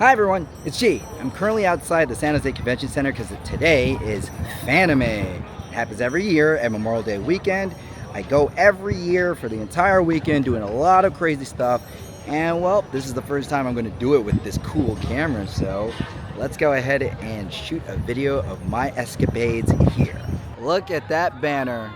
Hi everyone, it's G. I'm currently outside the San Jose Convention Center because today is Fanime. It happens every year at Memorial Day weekend. I go every year for the entire weekend doing a lot of crazy stuff. And well, this is the first time I'm going to do it with this cool camera. So let's go ahead and shoot a video of my escapades here. Look at that banner.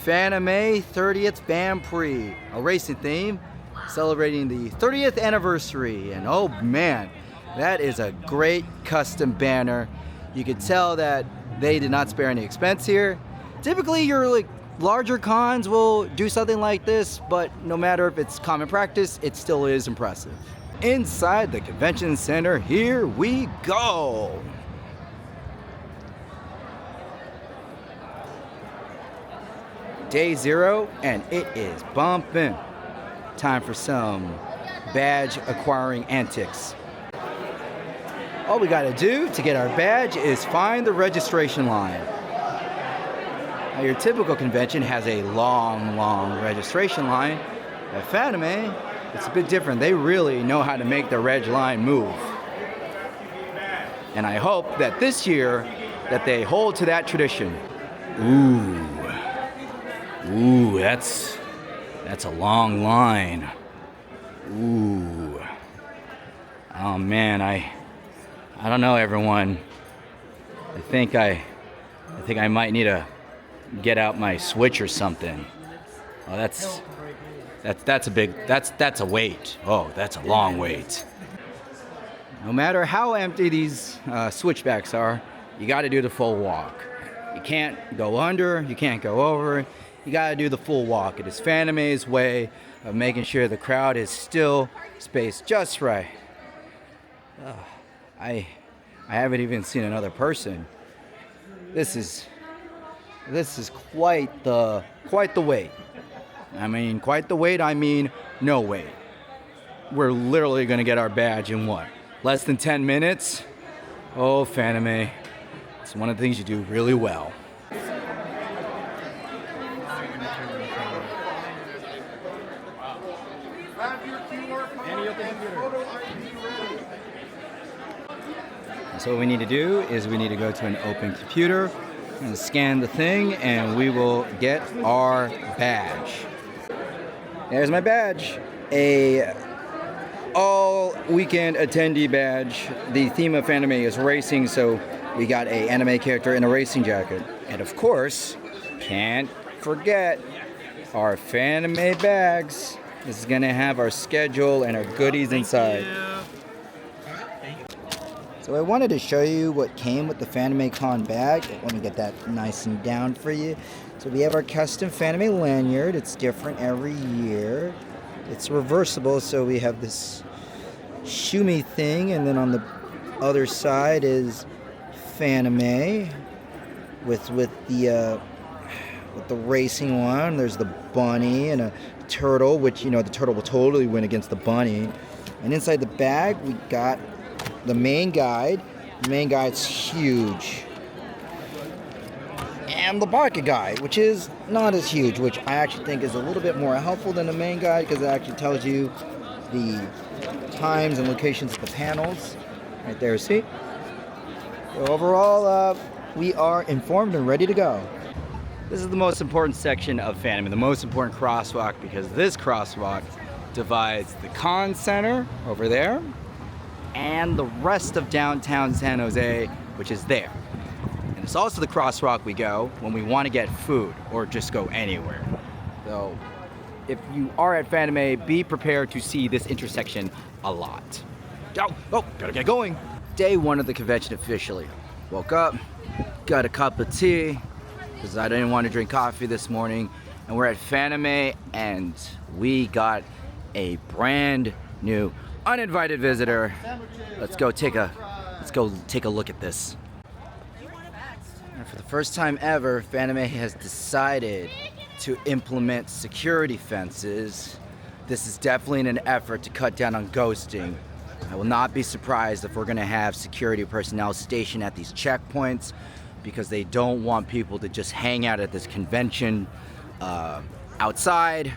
Fanime 30th Band Prix, a racing theme celebrating the 30th anniversary. And oh man, that is a great custom banner. You can tell that they did not spare any expense here. Typically your larger cons will do something like this, but no matter if it's common practice, it still is impressive. Inside the convention center, here we go. Day 0 and it is bumping. Time for some badge acquiring antics. All we gotta do to get our badge is find the registration line. Now your typical convention has a long registration line. At Fanime, it's a bit different. They really know how to make the reg line move. And I hope that this year that they hold to that tradition. Ooh, that's a long line. Ooh. Oh man, I don't know, everyone. I think I might need to get out my Switch or something. Oh, that's a wait. Oh, that's a long wait. No matter how empty these switchbacks are, you got to do the full walk. You can't go under, you can't go over. You got to do the full walk. It is Fanime's way of making sure the crowd is still spaced just right. I haven't even seen another person. This is quite the wait. I mean, quite the wait. I mean, no wait. We're literally gonna get our badge in what? Less than 10 minutes? Oh, Fanime, it's one of the things you do really well. So what we need to do is we need to go to an open computer and scan the thing, and we will get our badge. There's my badge, a all weekend attendee badge. The theme of Fanime is racing, so we got a anime character in a racing jacket. And of course, can't forget our Fanime bags. This is gonna have our schedule and our goodies inside. So I wanted to show you what came with the FanimeCon bag. Let me get that nice and down for you. So we have our custom Fanime lanyard. It's different every year. It's reversible, so we have this shoomy thing, and then on the other side is Fanime with the racing one. There's the bunny and a turtle, which, the turtle will totally win against the bunny. And inside the bag, we got the main guide. The main guide's huge. And the pocket guide, which is not as huge, which I actually think is a little bit more helpful than the main guide because it actually tells you the times and locations of the panels. Right there, see? So overall, we are informed and ready to go. This is the most important section of Fanime, the most important crosswalk, because this crosswalk divides the con center over there and the rest of downtown San Jose, which is there. And it's also the crosswalk we go when we want to get food or just go anywhere. So if you are at Fanime, be prepared to see this intersection a lot. Oh, gotta get going. Day 1 of the convention officially. Woke up, got a cup of tea, because I didn't want to drink coffee this morning. And we're at Fanime, and we got a brand new uninvited visitor. Let's go take a look at this. And for the first time ever, Fanime has decided to implement security fences. This is definitely in an effort to cut down on ghosting. I will not be surprised if we're going to have security personnel stationed at these checkpoints, because they don't want people to just hang out at this convention outside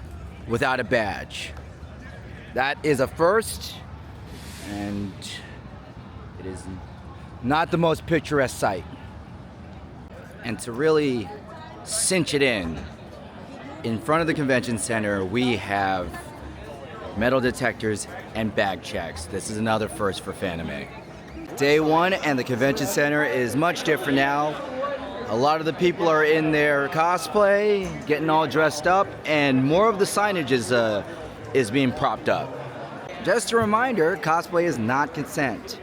without a badge. That is a first, and It is not the most picturesque sight. And to really cinch it in front of the convention center, we have metal detectors and bag checks. This is another first for Fanime. Day one and the convention center is much different now. A lot of the people are in their cosplay, getting all dressed up, and more of the signage is being propped up. Just a reminder, cosplay is not consent.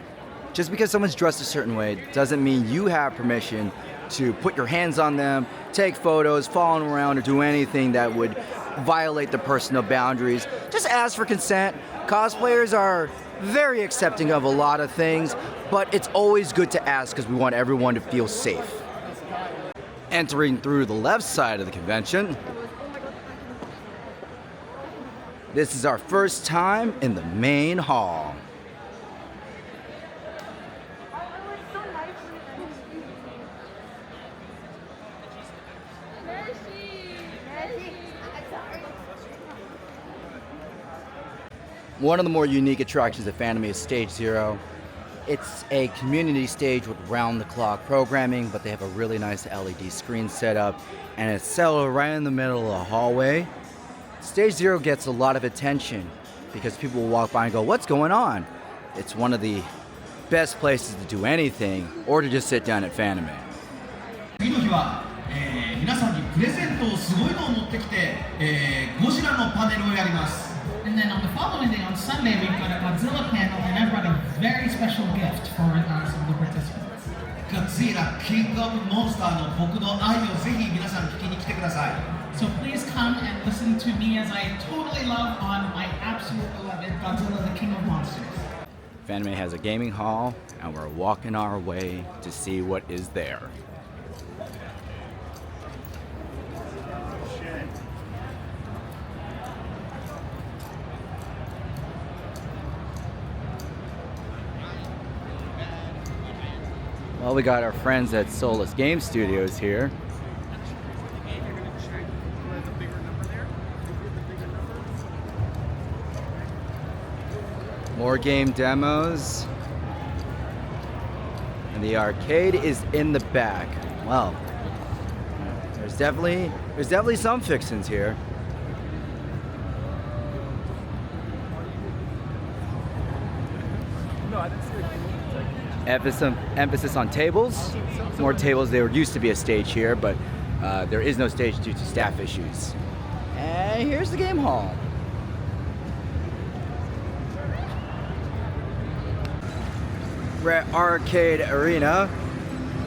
Just because someone's dressed a certain way doesn't mean you have permission to put your hands on them, take photos, follow them around, or do anything that would violate the personal boundaries. Just ask for consent. Cosplayers are very accepting of a lot of things, but it's always good to ask because we want everyone to feel safe. Entering through the left side of the convention, this is our first time in the main hall. One of the more unique attractions at Fanime is Stage Zero. It's a community stage with round-the-clock programming, but they have a really nice LED screen set up, and it's set right in the middle of the hallway. Stage Zero gets a lot of attention because people will walk by and go, "What's going on?" It's one of the best places to do anything or to just sit down at Fanime. 次の日は、皆さんにプレゼントをすごいのを持ってきて、ゴジラのパネルをやります。And then on the following day, on Sunday, we've got a Godzilla panel, and I brought a very special gift for some of the participants. ゴジラキングオブモンスターの僕の愛をぜひ皆さん聞きに来てください。So please come and listen to me as I totally love on my absolute beloved Godzilla, the King of Monsters. Fanime has a gaming hall, and we're walking our way to see what is there. Well, we got our friends at Solus Game Studios here. More game demos. And the arcade is in the back. Well, there's definitely some fixins here. Emphasis on tables. More tables. There used to be a stage here, but there is no stage due to staff issues. And here's the game hall. We're at Arcade Arena,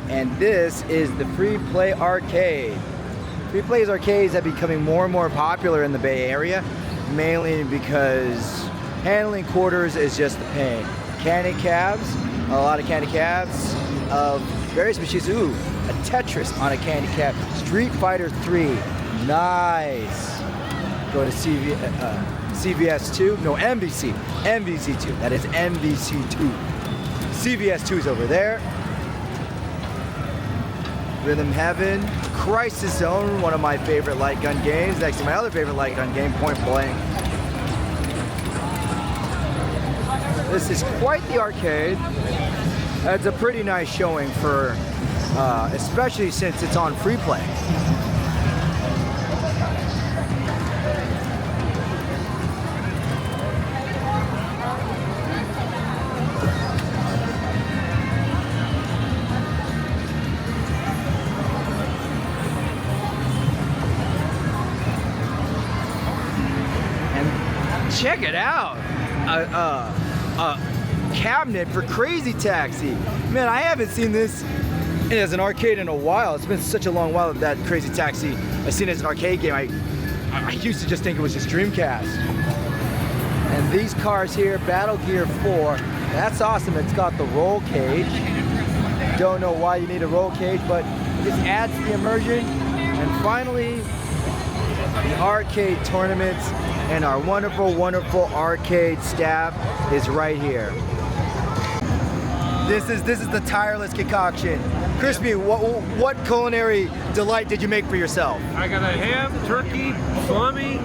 and this is the free play arcade. Free play arcades are becoming more and more popular in the Bay Area, mainly because handling quarters is just a pain. Candy cabs, a lot of candy cabs of various machines. Ooh, a Tetris on a candy cab. Street Fighter 3, nice. Go to CVS 2, no, MVC 2, that is MVC 2. CVS 2 is over there. Rhythm Heaven, Crisis Zone, one of my favorite light gun games, next to my other favorite light gun game, Point Blank. This is quite the arcade. It's a pretty nice showing for, especially since it's on free play. And check it out. Cabinet for Crazy Taxi. Man, I haven't seen this as an arcade in a while. It's been such a long while that Crazy Taxi I've seen as an arcade game. I used to just think it was just Dreamcast. And these cars here, Battle Gear 4, that's awesome. It's got the roll cage. Don't know why you need a roll cage, but it just adds to the immersion. And finally, the arcade tournaments, and our wonderful, wonderful arcade staff is right here. This is the tireless concoction. Crispy, what culinary delight did you make for yourself? I got a ham, turkey, salami,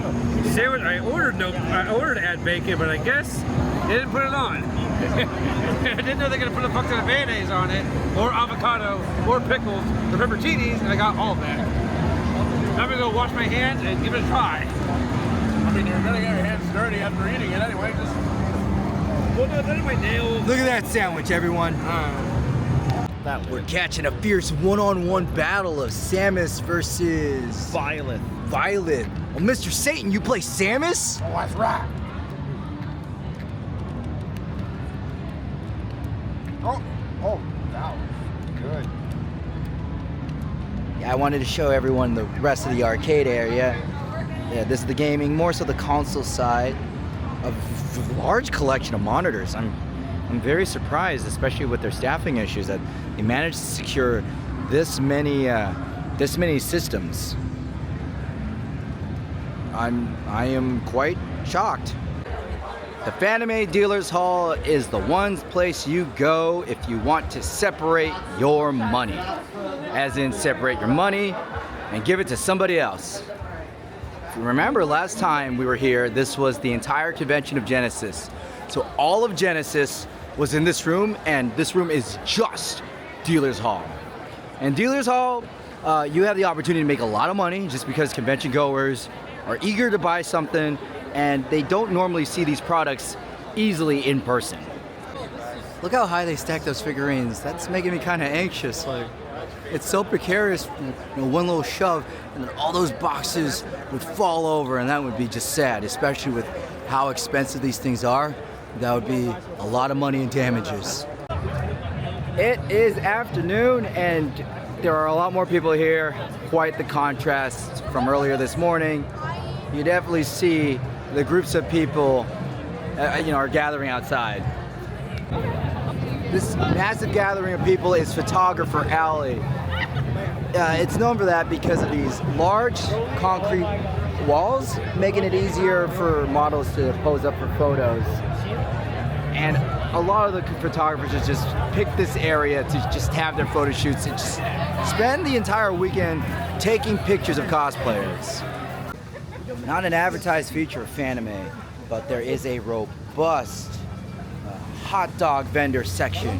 sandwich. I ordered to add bacon, but I guess They didn't put it on. I didn't know they were gonna put a fuck ton of mayonnaise on it, or avocado, or pickles, or pepperoncinis, and I got all of that. I'm gonna go wash my hands and give it a try. I mean, you're gonna get your hands dirty after eating it anyway. Just well, no, then my nails. Look at that sandwich, everyone. We're catching a fierce one-on-one battle of Samus versus Violet. Violet. Well, Mr. Satan, you play Samus? Oh, that's right. Oh, that was good. Yeah, I wanted to show everyone the rest of the arcade area. Yeah, this is the gaming, more so the console side. A large collection of monitors. I'm very surprised, especially with their staffing issues, that they managed to secure this many systems. I am quite shocked. The Fanime Dealers Hall is the one place you go if you want to separate your money. As in, separate your money and give it to somebody else. If you remember last time we were here, this was the entire convention of Genesis. So all of Genesis was in this room, and this room is just Dealers Hall. And Dealers Hall, you have the opportunity to make a lot of money just because convention goers are eager to buy something, and they don't normally see these products easily in person. Look how high they stack those figurines. That's making me kind of anxious. Like, it's so precarious. One little shove, and then all those boxes would fall over, and that would be just sad, especially with how expensive these things are. That would be a lot of money in damages. It is afternoon, and there are a lot more people here. Quite the contrast from earlier this morning. You definitely see the groups of people, are gathering outside. This massive gathering of people is Photographer Alley. It's known for that because of these large concrete walls, making it easier for models to pose up for photos. And a lot of the photographers just pick this area to just have their photo shoots and just spend the entire weekend taking pictures of cosplayers. Not an advertised feature of Fanime, but there is a robust hot dog vendor section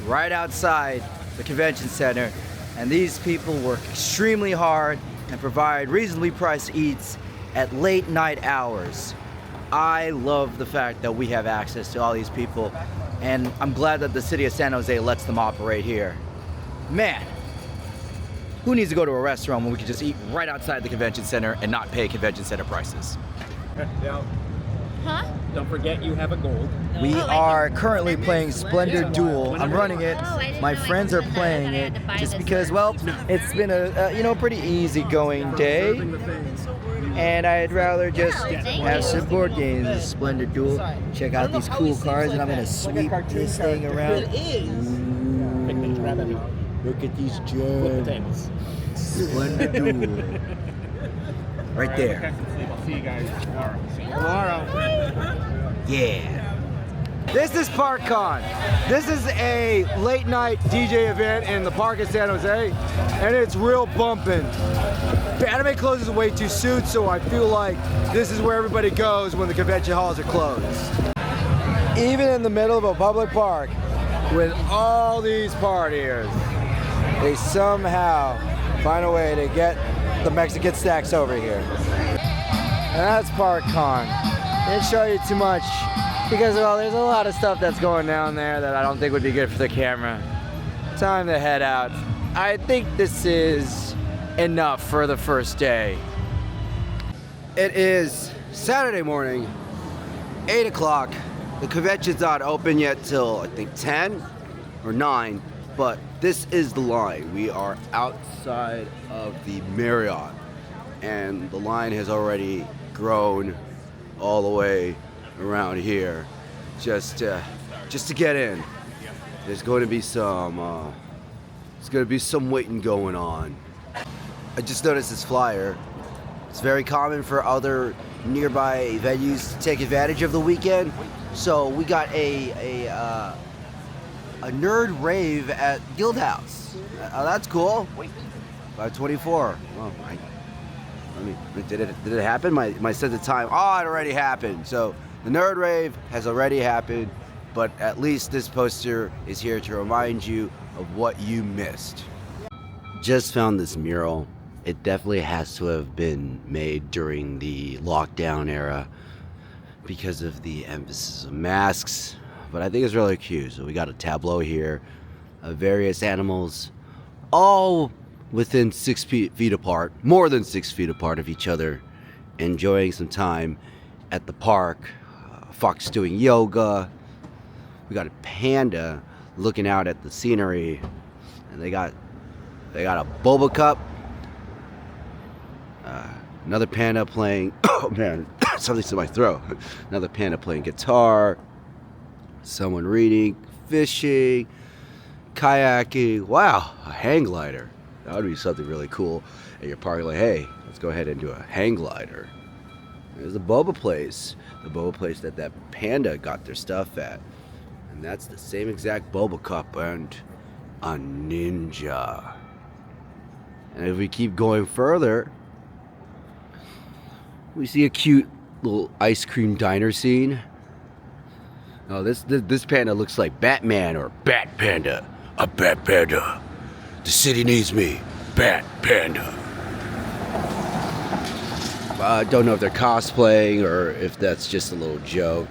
right outside the convention center, and these people work extremely hard and provide reasonably priced eats at late night hours. I love the fact that we have access to all these people, and I'm glad that the city of San Jose lets them operate here. Man, who needs to go to a restaurant when we can just eat right outside the convention center and not pay convention center prices? Yeah. Huh? Don't forget you have a gold. We are currently playing Splendor Duel. I'm running it. My friends are playing it just because, well, it's been a pretty easygoing day, and I'd rather just have some board games. This Splendor Duel. Check out these cool cards, and I'm gonna sweep this thing around. Ooh, look at these gems. Splendor Duel. Right there. I'll see you guys tomorrow. See you tomorrow. Yeah. This is Parkcon. This is a late night DJ event in the park of San Jose, and it's real bumping. Anime closes way too soon, so I feel like this is where everybody goes when the convention halls are closed. Even in the middle of a public park with all these partiers, they somehow find a way to get the Mexican stacks over here. And that's Parkcon. Didn't show you too much because, well, there's a lot of stuff that's going down there that I don't think would be good for the camera. Time to head out. I think this is enough for the first day. It is Saturday morning, 8 o'clock. The convention's not open yet till I think 10 or 9, but this is the line. We are outside of the Marriott, and the line has already grown all the way around here just to get in. There's going to be some waiting going on. I just noticed this flyer. It's very common for other nearby venues to take advantage of the weekend. So we got a nerd rave at Guildhouse. That's cool. 524. Oh, I mean, did it happen? My sense of time. Oh, it already happened. So The Nerd Rave has already happened, but at least this poster is here to remind you of what you missed. Just found this mural. It definitely has to have been made during the lockdown era because of the emphasis of masks, but I think it's really cute. So we got a tableau here of various animals, all within 6 feet apart, more than 6 feet apart of each other, enjoying some time at the park. Fox doing yoga. We got a panda looking out at the scenery, and they got a boba cup. Another panda playing, oh man, something's in my throat. Another panda playing guitar. Someone reading, fishing, kayaking. Wow, a hang glider. That would be something really cool. And you're probably like, hey, let's go ahead and do a hang glider. There's the boba place. The boba place that panda got their stuff at. And that's the same exact boba cup and a ninja. And if we keep going further, we see a cute little ice cream diner scene. Oh, this panda looks like Batman or Bat Panda. A Bat Panda. The city needs me. Bat Panda. I don't know if they're cosplaying or if that's just a little joke.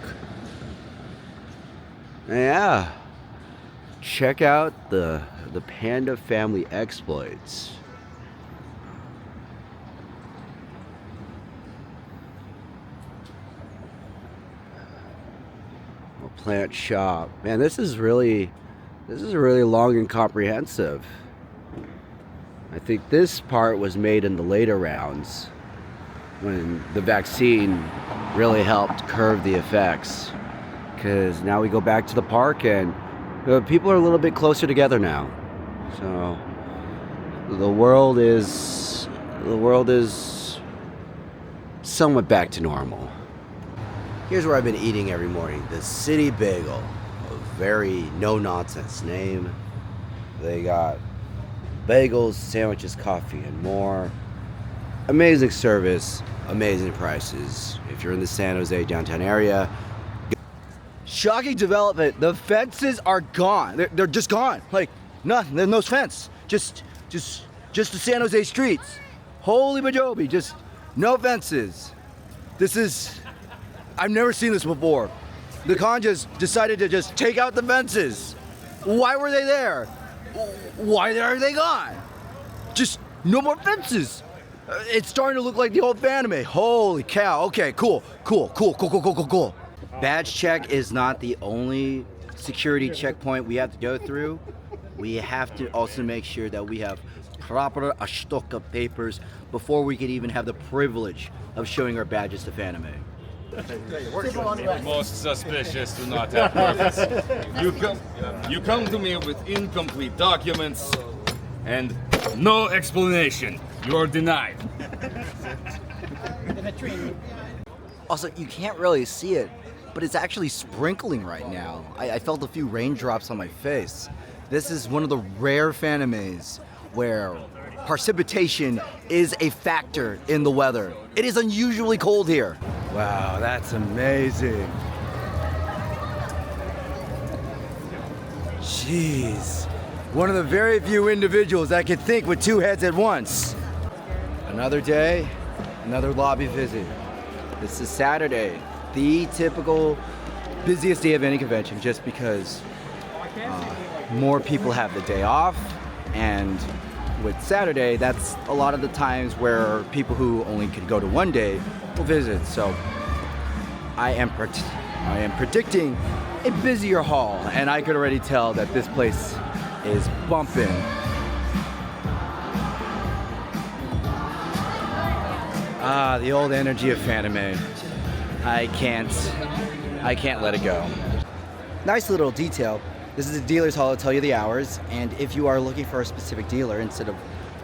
Yeah. Check out the Panda family exploits. Plant shop. Man, this is really long and comprehensive. I think this part was made in the later rounds when the vaccine really helped curb the effects, because now we go back to the park and people are a little bit closer together now. So the world is somewhat back to normal. Here's where I've been eating every morning, the City Bagel, a very no-nonsense name. They got bagels, sandwiches, coffee, and more. Amazing service, amazing prices. If you're in the San Jose downtown area. Shocking development, the fences are gone. They're just gone. Like, nothing, there's no fence. Just the San Jose streets. Holy Majobi, just no fences. I've never seen this before. The con just decided to just take out the fences. Why were they there? Why are they gone? Just no more fences. It's starting to look like the old Fanime. Holy cow. Okay, cool. Badge check is not the only security checkpoint we have to go through. We have to also make sure that we have proper Ashtoka papers before we can even have the privilege of showing our badges to Fanime. Most suspicious do not have purpose. You come to me with incomplete documents and no explanation. You're denied. Also, you can't really see it, but it's actually sprinkling right now. I felt a few raindrops on my face. This is one of the rare Fanimes where precipitation is a factor in the weather. It is unusually cold here. Wow, that's amazing. Jeez. One of the very few individuals that can think with two heads at once. Another day, another lobby visit. This is Saturday, the typical busiest day of any convention, just because more people have the day off, and with Saturday, that's a lot of the times where people who only could go to one day will visit. So I am predicting a busier hall, and I could already tell that this place is bumping. Ah, the old energy of Fanime. I can't let it go. Nice little detail. This is a dealer's hall to tell you the hours, and if you are looking for a specific dealer, instead of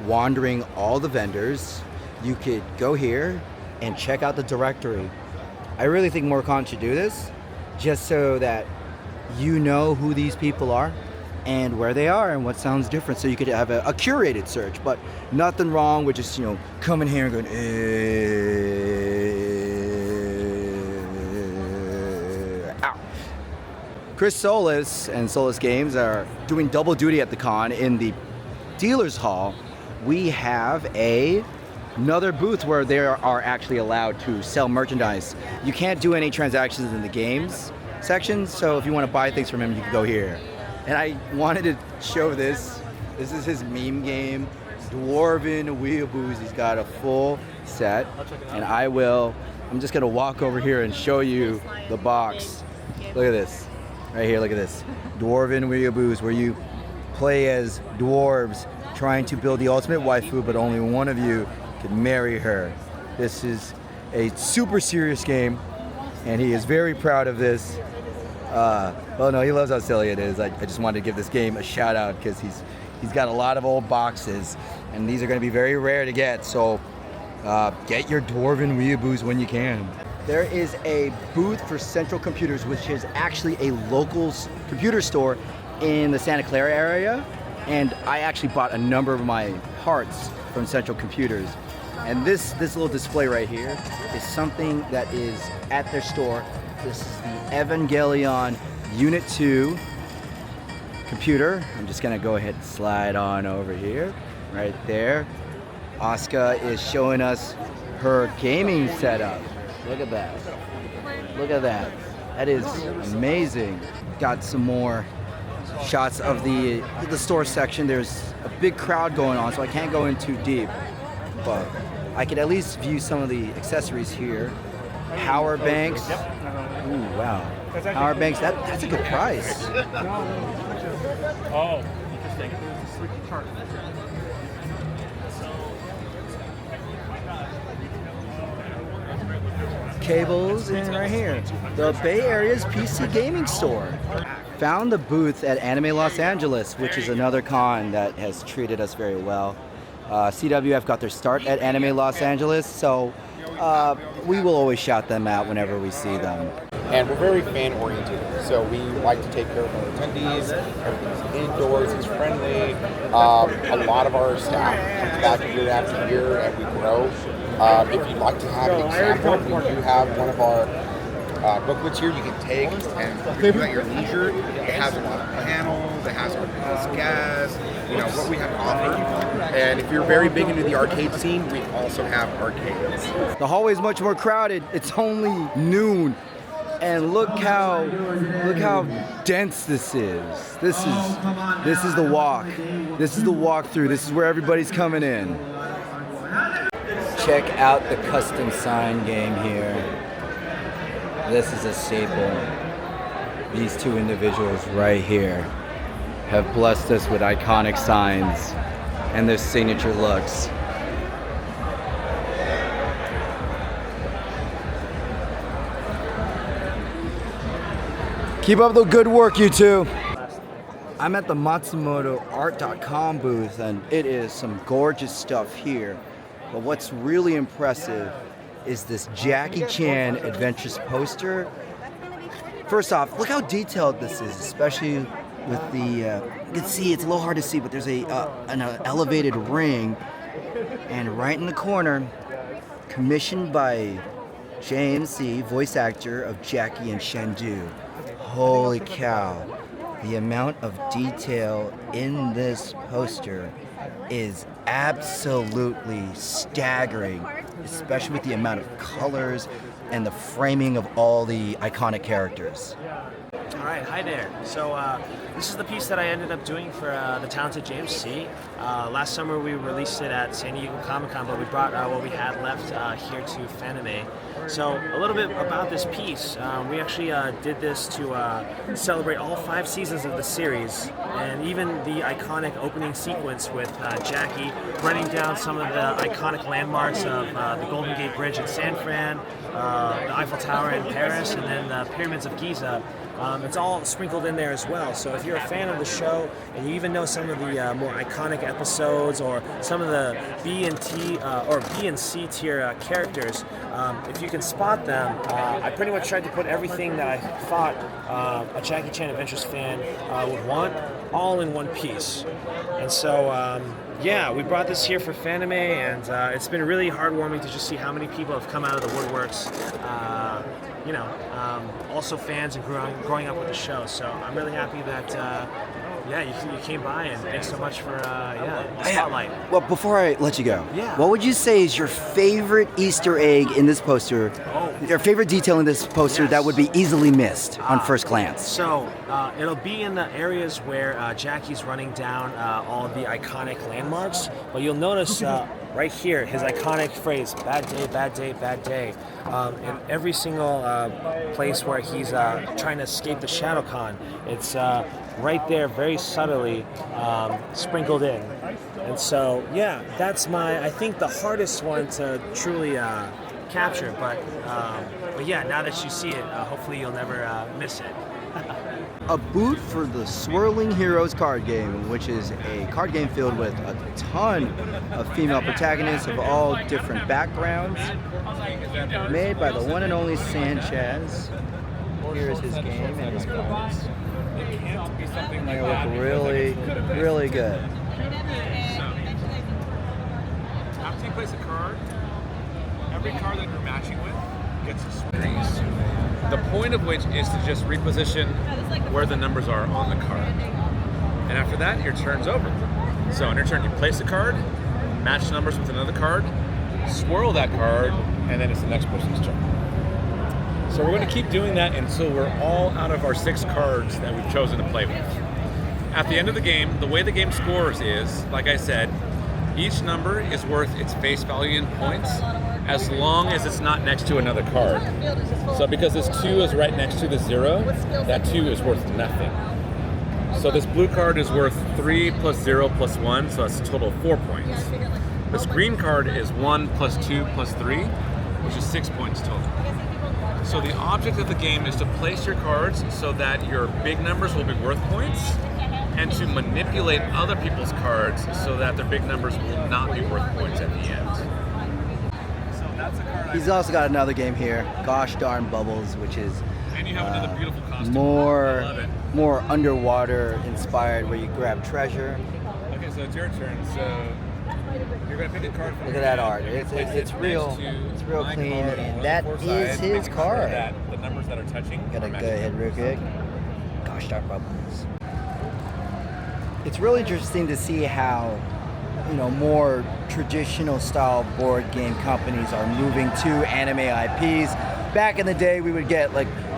wandering all the vendors, you could go here and check out the directory. I really think MoreCon should do this, just so that you know who these people are and where they are and what sounds different, so you could have a curated search. But nothing wrong with just, coming here and going, Chris Solis and Solis Games are doing double duty at the con. In the dealer's hall, we have another booth where they are actually allowed to sell merchandise. You can't do any transactions in the games section, so if you want to buy things from him, you can go here. And I wanted to show this. This is his meme game, Dwarven Weeaboos. He's got a full set, and I'm just gonna walk over here and show you the box. Look at this, right here, look at this. Dwarven Weeaboos, where you play as dwarves trying to build the ultimate waifu, but only one of you can marry her. This is a super serious game, and he is very proud of this. Oh no, he loves how silly it is. I just wanted to give this game a shout out because he's got a lot of old boxes, and these are going to be very rare to get. So get your Dwarven Weeaboos when you can. There is a booth for Central Computers, which is actually a local computer store in the Santa Clara area, and I actually bought a number of my parts from Central Computers. And this little display right here is something that is at their store. This is the Evangelion Unit 2 computer. I'm just gonna go ahead and slide on over here, right there. Asuka is showing us her gaming setup. Look at that. Look at that. That is amazing. Got some more shots of the store section. There's a big crowd going on, so I can't go in too deep, but I could at least view some of the accessories here. Power banks. Ooh, wow. Power banks, that's a good price. Oh, interesting. Cables, and right here, the Bay Area's PC gaming store. Found the booth at Anime Los Angeles, which is another con that has treated us very well. CWF got their start at Anime Los Angeles, so we will always shout them out whenever we see them. And we're very fan-oriented, so we like to take care of our attendees. Everything's indoors, it's friendly. A lot of our staff comes back year after year, and we grow. If you'd like to have an example, we do have one of our booklets here you can take and do at your leisure. It has a lot of panels, it has our past guests, you know, what we have to offer. And if you're very big into the arcade scene, we also have arcades. The hallway is much more crowded. It's only noon. And look how dense this is. This is the walk. This is the walkthrough. This is where everybody's coming in. Check out the custom sign game here. This is a staple. These two individuals right here have blessed us with iconic signs and their signature looks. Keep up the good work, you two. I'm at the MatsumotoArt.com booth, and it is some gorgeous stuff here. But what's really impressive is this Jackie Chan Adventures poster. First off, look how detailed this is, especially with the, you can see it's a little hard to see, but there's an elevated ring. And right in the corner, commissioned by JMC, voice actor of Jackie and Shendu. Holy cow, the amount of detail in this poster is absolutely staggering, especially with the amount of colors and the framing of all the iconic characters. All right, hi there. So this is the piece that I ended up doing for the talented JMC. Last summer we released it at San Diego Comic-Con, but we brought what we had left here to Fanime. So a little bit about this piece. We actually did this to celebrate all 5 seasons of the series, and even the iconic opening sequence with Jackie running down some of the iconic landmarks of the Golden Gate Bridge in San Fran, the Eiffel Tower in Paris, and then the Pyramids of Giza. It's all sprinkled in there as well. So if you're a fan of the show and you even know some of the more iconic episodes or some of the B and C tier characters, if you can spot them, I pretty much tried to put everything that I thought a Jackie Chan Adventures fan would want all in one piece. And so yeah, we brought this here for Fanime, and it's been really heartwarming to just see how many people have come out of the woodworks also fans and growing up with the show. So I'm really happy that you came by, and thanks so much for the spotlight. Well, before I let you go, Yeah. what would you say is your favorite Easter egg in this poster? Your favorite detail in this poster that would be easily missed on first glance? So it'll be in the areas where Jackie's running down all of the iconic landmarks. But you'll notice right here his iconic phrase, "Bad day, bad day, bad day." In every single place where he's trying to escape the ShadowCon, it's right there very subtly sprinkled in. And so, that's I think the hardest one to truly capture. But now that you see it, hopefully you'll never miss it. A boot for the Swirling Heroes card game, which is a card game filled with a ton of female protagonists of all different backgrounds, made by the one and only Sanchez. Here's his game and his cards. They look really, really good. After you place a card, every card that you're matching with gets a space. The point of which is to just reposition where the numbers are on the card. And after that, your turn's over. So on your turn, you place a card, match numbers with another card, swirl that card, and then it's the next person's turn. So we're going to keep doing that until we're all out of our 6 cards that we've chosen to play with. At the end of the game, the way the game scores is, like I said, each number is worth its face value in points as long as it's not next to another card. So because this 2 is right next to the 0, that 2 is worth nothing. So this blue card is worth 3 plus 0 plus 1, so that's a total of 4 points. This green card is 1 plus 2 plus 3, which is 6 points total. So the object of the game is to place your cards so that your big numbers will be worth points, and to manipulate other people's cards so that their big numbers will not be worth points at the end. He's also got another game here, Gosh Darn Bubbles, which is And you have another beautiful costume. I love it. more underwater inspired, where you grab treasure. Okay, so it's your turn. So you're gonna pick a card from Look your at that hand. art. You're gonna place It's it real. next to It's real my clean, card and on that the is side, his making sure card. that the numbers that are touching Gotta are go matching. ahead real quick. Gosh Darn Bubbles. It's really interesting to see how, more traditional style board game companies are moving to anime IPs. Back in the day, we would get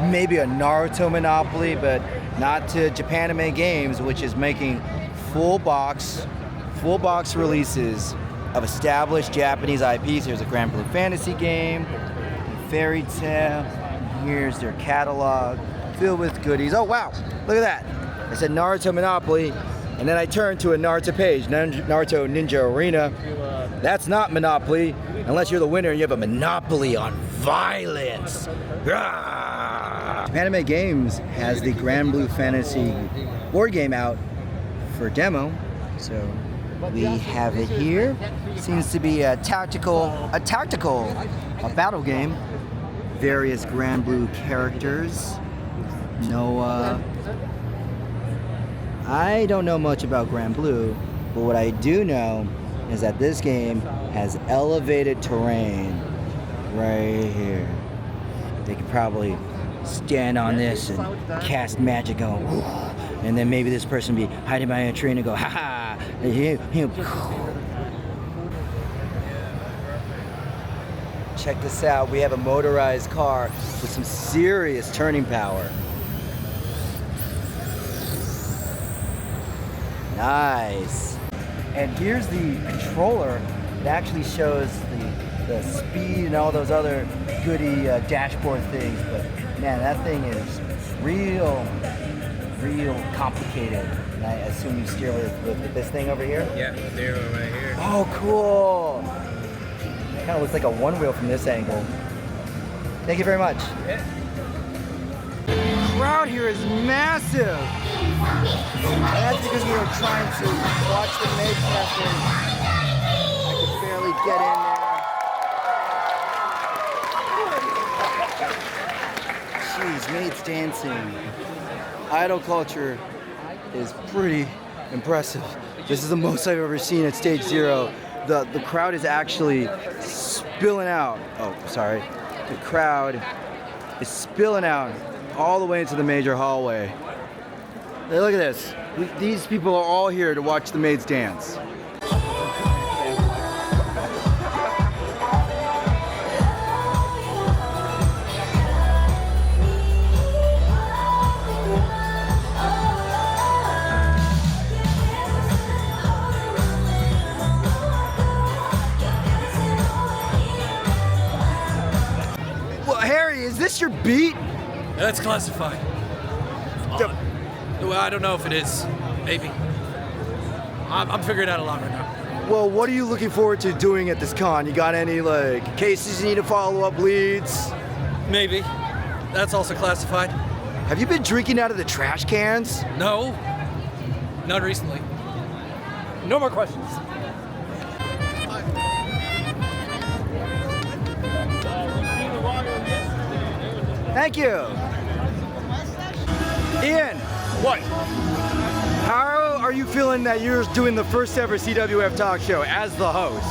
maybe a Naruto monopoly, but not to Japanime Games, which is making full box releases of established Japanese IPs. Here's a Grand Blue Fantasy game, Fairy Tale. Here's their catalog filled with goodies. Oh wow, look at that. I said Naruto Monopoly, and then I turned to a Naruto page, Naruto Ninja Arena. That's not Monopoly, unless you're the winner and you have a monopoly on violence. Fanime Games has the Grand Blue Fantasy board game out for demo, so we have it here. Seems to be a tactical battle game. Various Grand Blue characters. I don't know much about Grand Blue, but what I do know is that this game has elevated terrain right here. They could probably stand on this and cast magic going, whoo, and then maybe this person be hiding behind a tree and go, ha ha. Check this out. We have a motorized car with some serious turning power. Nice. And here's the controller. It actually shows the speed and all those other goody dashboard things. But man, that thing is real complicated. And I assume you steer with this thing over here? Yeah, steer right here. Oh, cool. Kind of looks like a one wheel from this angle. Thank you very much. Yeah. The crowd here is massive. And that's because we were trying to watch the Maid Cafe. I could barely get in there. Jeez, Maid's dancing. Idol culture is pretty impressive. This is the most I've ever seen at Stage Zero. The crowd is actually spilling out. Oh, sorry. The crowd is spilling out all the way into the major hallway. Hey, look at this. These people are all here to watch the maids dance. Well, Harry, is this your beat? That's classified. Well, I don't know if it is. Maybe. I'm figuring out a lot right now. Well, what are you looking forward to doing at this con? You got any like cases you need to follow up, leads? Maybe. That's also classified. Have you been drinking out of the trash cans? No. Not recently. No more questions. Thank you. Ian. What? How are you feeling that you're doing the first ever CWF talk show as the host?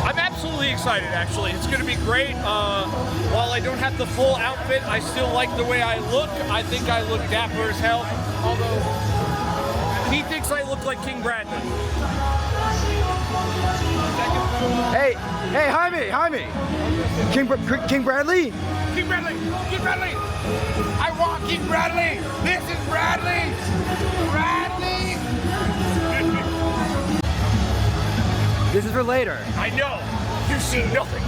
I'm absolutely excited, actually. It's going to be great. While I don't have the full outfit, I still like the way I look. I think I look dapper as hell, although he thinks I look like King Bradley. Hey, Jaime. King Bradley? King Bradley! I want King Bradley! This is Bradley! Bradley! This is for later. I know! You see nothing!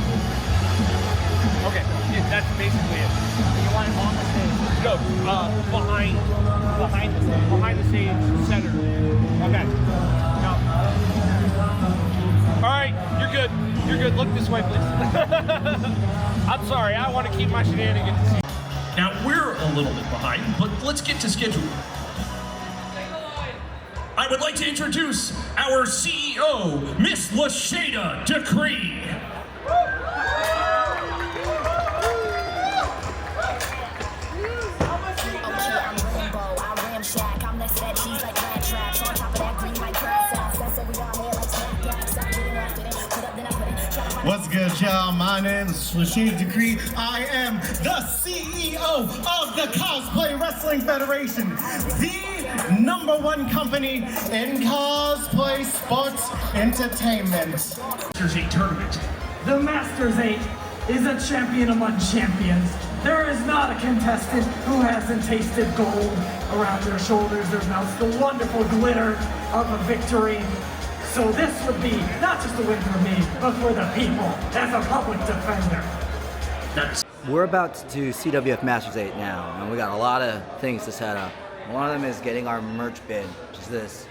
Okay, yeah, that's basically it. You want it on the stage? No, behind the stage, center. Okay. No. Alright, you're good. You're good. Look this way, please. I'm sorry, I want to keep my shenanigans. Now, we're a little bit behind, but let's get to schedule. I would like to introduce our CEO, Miss Lashada Decree. What's good, y'all? My name is Lashada Decree. I am the CEO of the Cosplay Wrestling Federation, the #1 company in cosplay sports entertainment. Masters 8 tournament. The Masters 8 is a champion among champions. There is not a contestant who hasn't tasted gold around their shoulders. There's now the wonderful glitter of a victory. So this would be not just a win for me, but for the people as a public defender. We're about to do CWF Masters 8 now, and we got a lot of things to set up. One of them is getting our merch bin, which is this,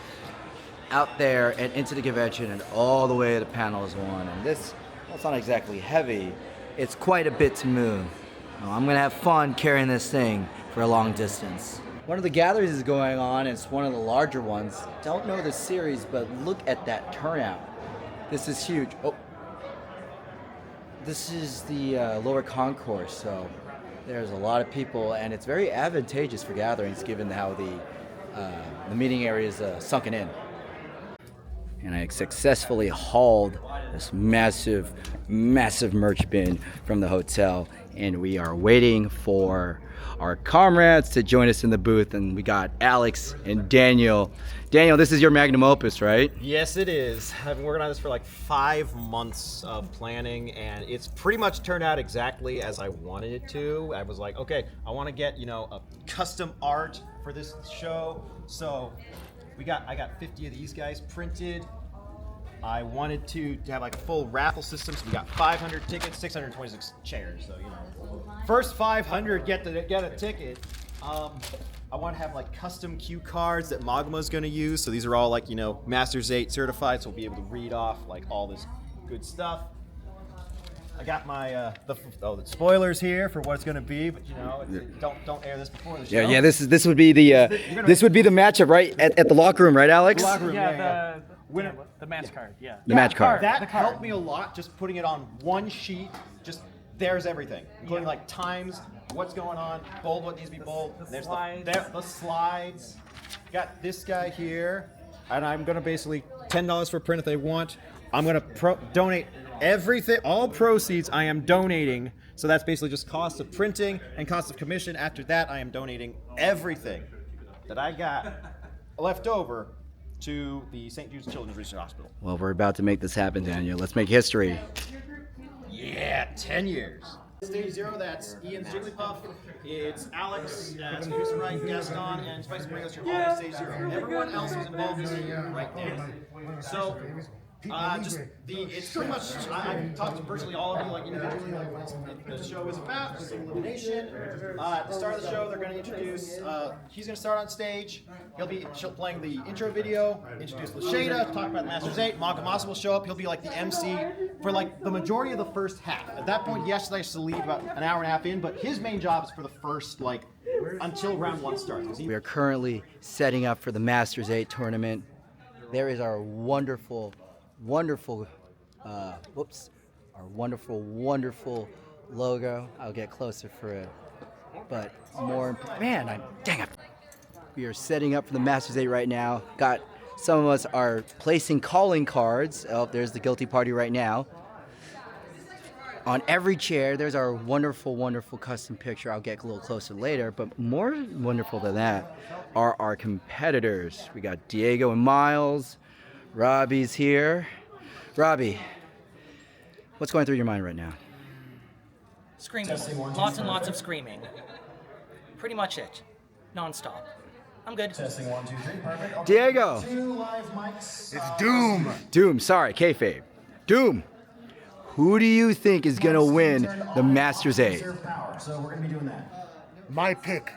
out there and into the convention and all the way to panels 1. And this, well, it's not exactly heavy, it's quite a bit to move. I'm gonna have fun carrying this thing for a long distance. One of the gatherings is going on, it's one of the larger ones. Don't know the series, but look at that turnout. This is huge. Oh, this is the lower concourse, so there's a lot of people, and it's very advantageous for gatherings given how the meeting area is sunken in. And I successfully hauled this massive merch bin from the hotel, and we are waiting for our comrades to join us in the booth, and we got Alex and Daniel. Daniel, this is your magnum opus, right? Yes, it is. I've been working on this for like 5 months of planning, and it's pretty much turned out exactly as I wanted it to. I was like, okay, I want to get, a custom art for this show. So I got 50 of these guys printed. I wanted to have like a full raffle system, so we got 500 tickets, 626 chairs. So first 500 get a ticket. I want to have like custom cue cards that Magma's going to use. So these are all like Masters 8 certified, so we'll be able to read off like all this good stuff. I got my the spoilers here for what it's going to be, but don't air this before the show. Yeah. This would be the this would be the matchup, right? At the locker room, right, Alex? The locker room, The match card, yeah. The match card. That helped me a lot, just putting it on one sheet. Just there's everything, including like times, what's going on, bold what needs to be bold. There's the slides. Got this guy here, and I'm gonna basically $10 for print if they want. I'm gonna donate Everything, all proceeds I am donating. So that's basically just cost of printing and cost of commission. After that, I am donating everything that I got left over to the St. Jude's Children's Research Hospital. Well, we're about to make this happen, Daniel. Let's make history. Yeah, 10 years. Stage 0, that's Ian's Jigglypuff. It's Alex, producer Right, Gaston, and Spicy Pringles. You're all in Stage 0. Everyone else who's involved is here right now. So, it's pretty much, I've talked to virtually all of you, like individually, like what the show is about, just elimination. At the start of the show, they're going to introduce, he's going to start on stage. He'll be playing the intro video, introduce Lashada, talk about Masters 8. Makamasa will show up. He'll be like the MC for like the majority of the first half. At that point, he actually has to leave about an hour and a half in, but his main job is for the first, like, until round 1 starts. We are currently setting up for the Masters 8 tournament. There is our wonderful logo. I'll get closer for it. But more, man, dang it. We are setting up for the Masters 8 right now. Some of us are placing calling cards. Oh, there's the guilty party right now. On every chair, there's our wonderful custom picture. I'll get a little closer later, but more wonderful than that are our competitors. We got Diego and Miles. Robbie's here. Robbie, what's going through your mind right now? Screaming. Lots and lots of screaming. Pretty much it. Non-stop. I'm good. Testing 1, 2, 3. Perfect. Okay. Diego. 2 live mics. It's Doom. Doom, sorry, kayfabe. Doom. Who do you think is going to win the Masters 8? So we're going to be doing that. My pick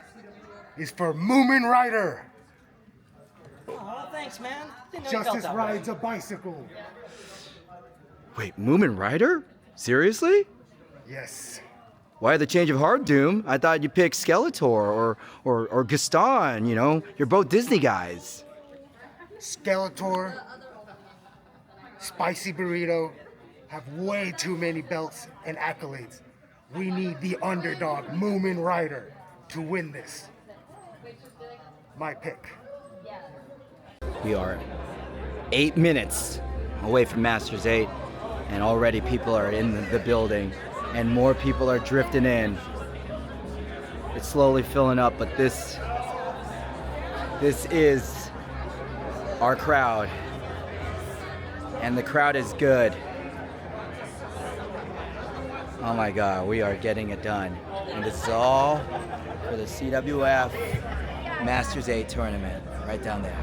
is for Moomin Rider. Oh, thanks, man. Didn't know you felt Justice that rides way. a bicycle. Wait, Moomin Rider? Seriously? Yes. Why the change of heart, Doom? I thought you picked Skeletor or Gaston, you know? You're both Disney guys. Skeletor, Spicy Burrito have way too many belts and accolades. We need the underdog, Moomin Rider, to win this. My pick. We are 8 minutes away from Masters 8, and already people are in the building, and more people are drifting in. It's slowly filling up, but this is our crowd, and the crowd is good. Oh my God, we are getting it done. And this is all for the CWF Masters 8 tournament, right down there.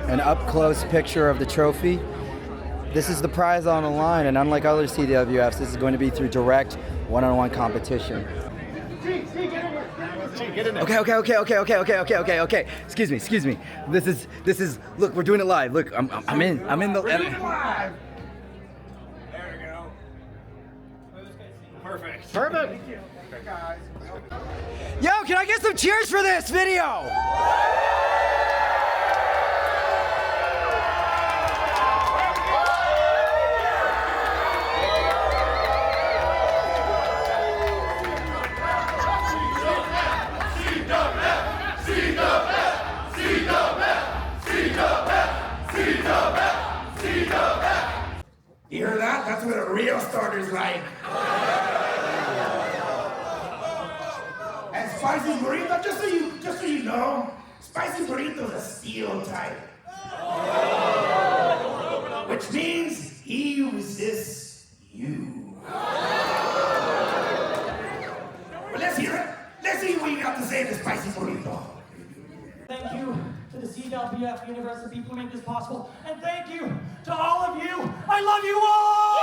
An up-close picture of the trophy. This is the prize on the line, and unlike other CWFs, this is going to be through direct one-on-one competition. Okay. Excuse me. This is. Look, we're doing it live. Look, I'm in the. There we go. Perfect. Perfect. Yo, can I get some cheers for this video? You hear that? That's what a real starter's like. And Spicy Burrito, just so you know, Spicy Burrito's a steel type. Which means he resists you. But let's hear it. Let's see what you got to say to Spicy Burrito. Thank you to the CWF Universe and people who make this possible. And thank you to all of you. I love you all!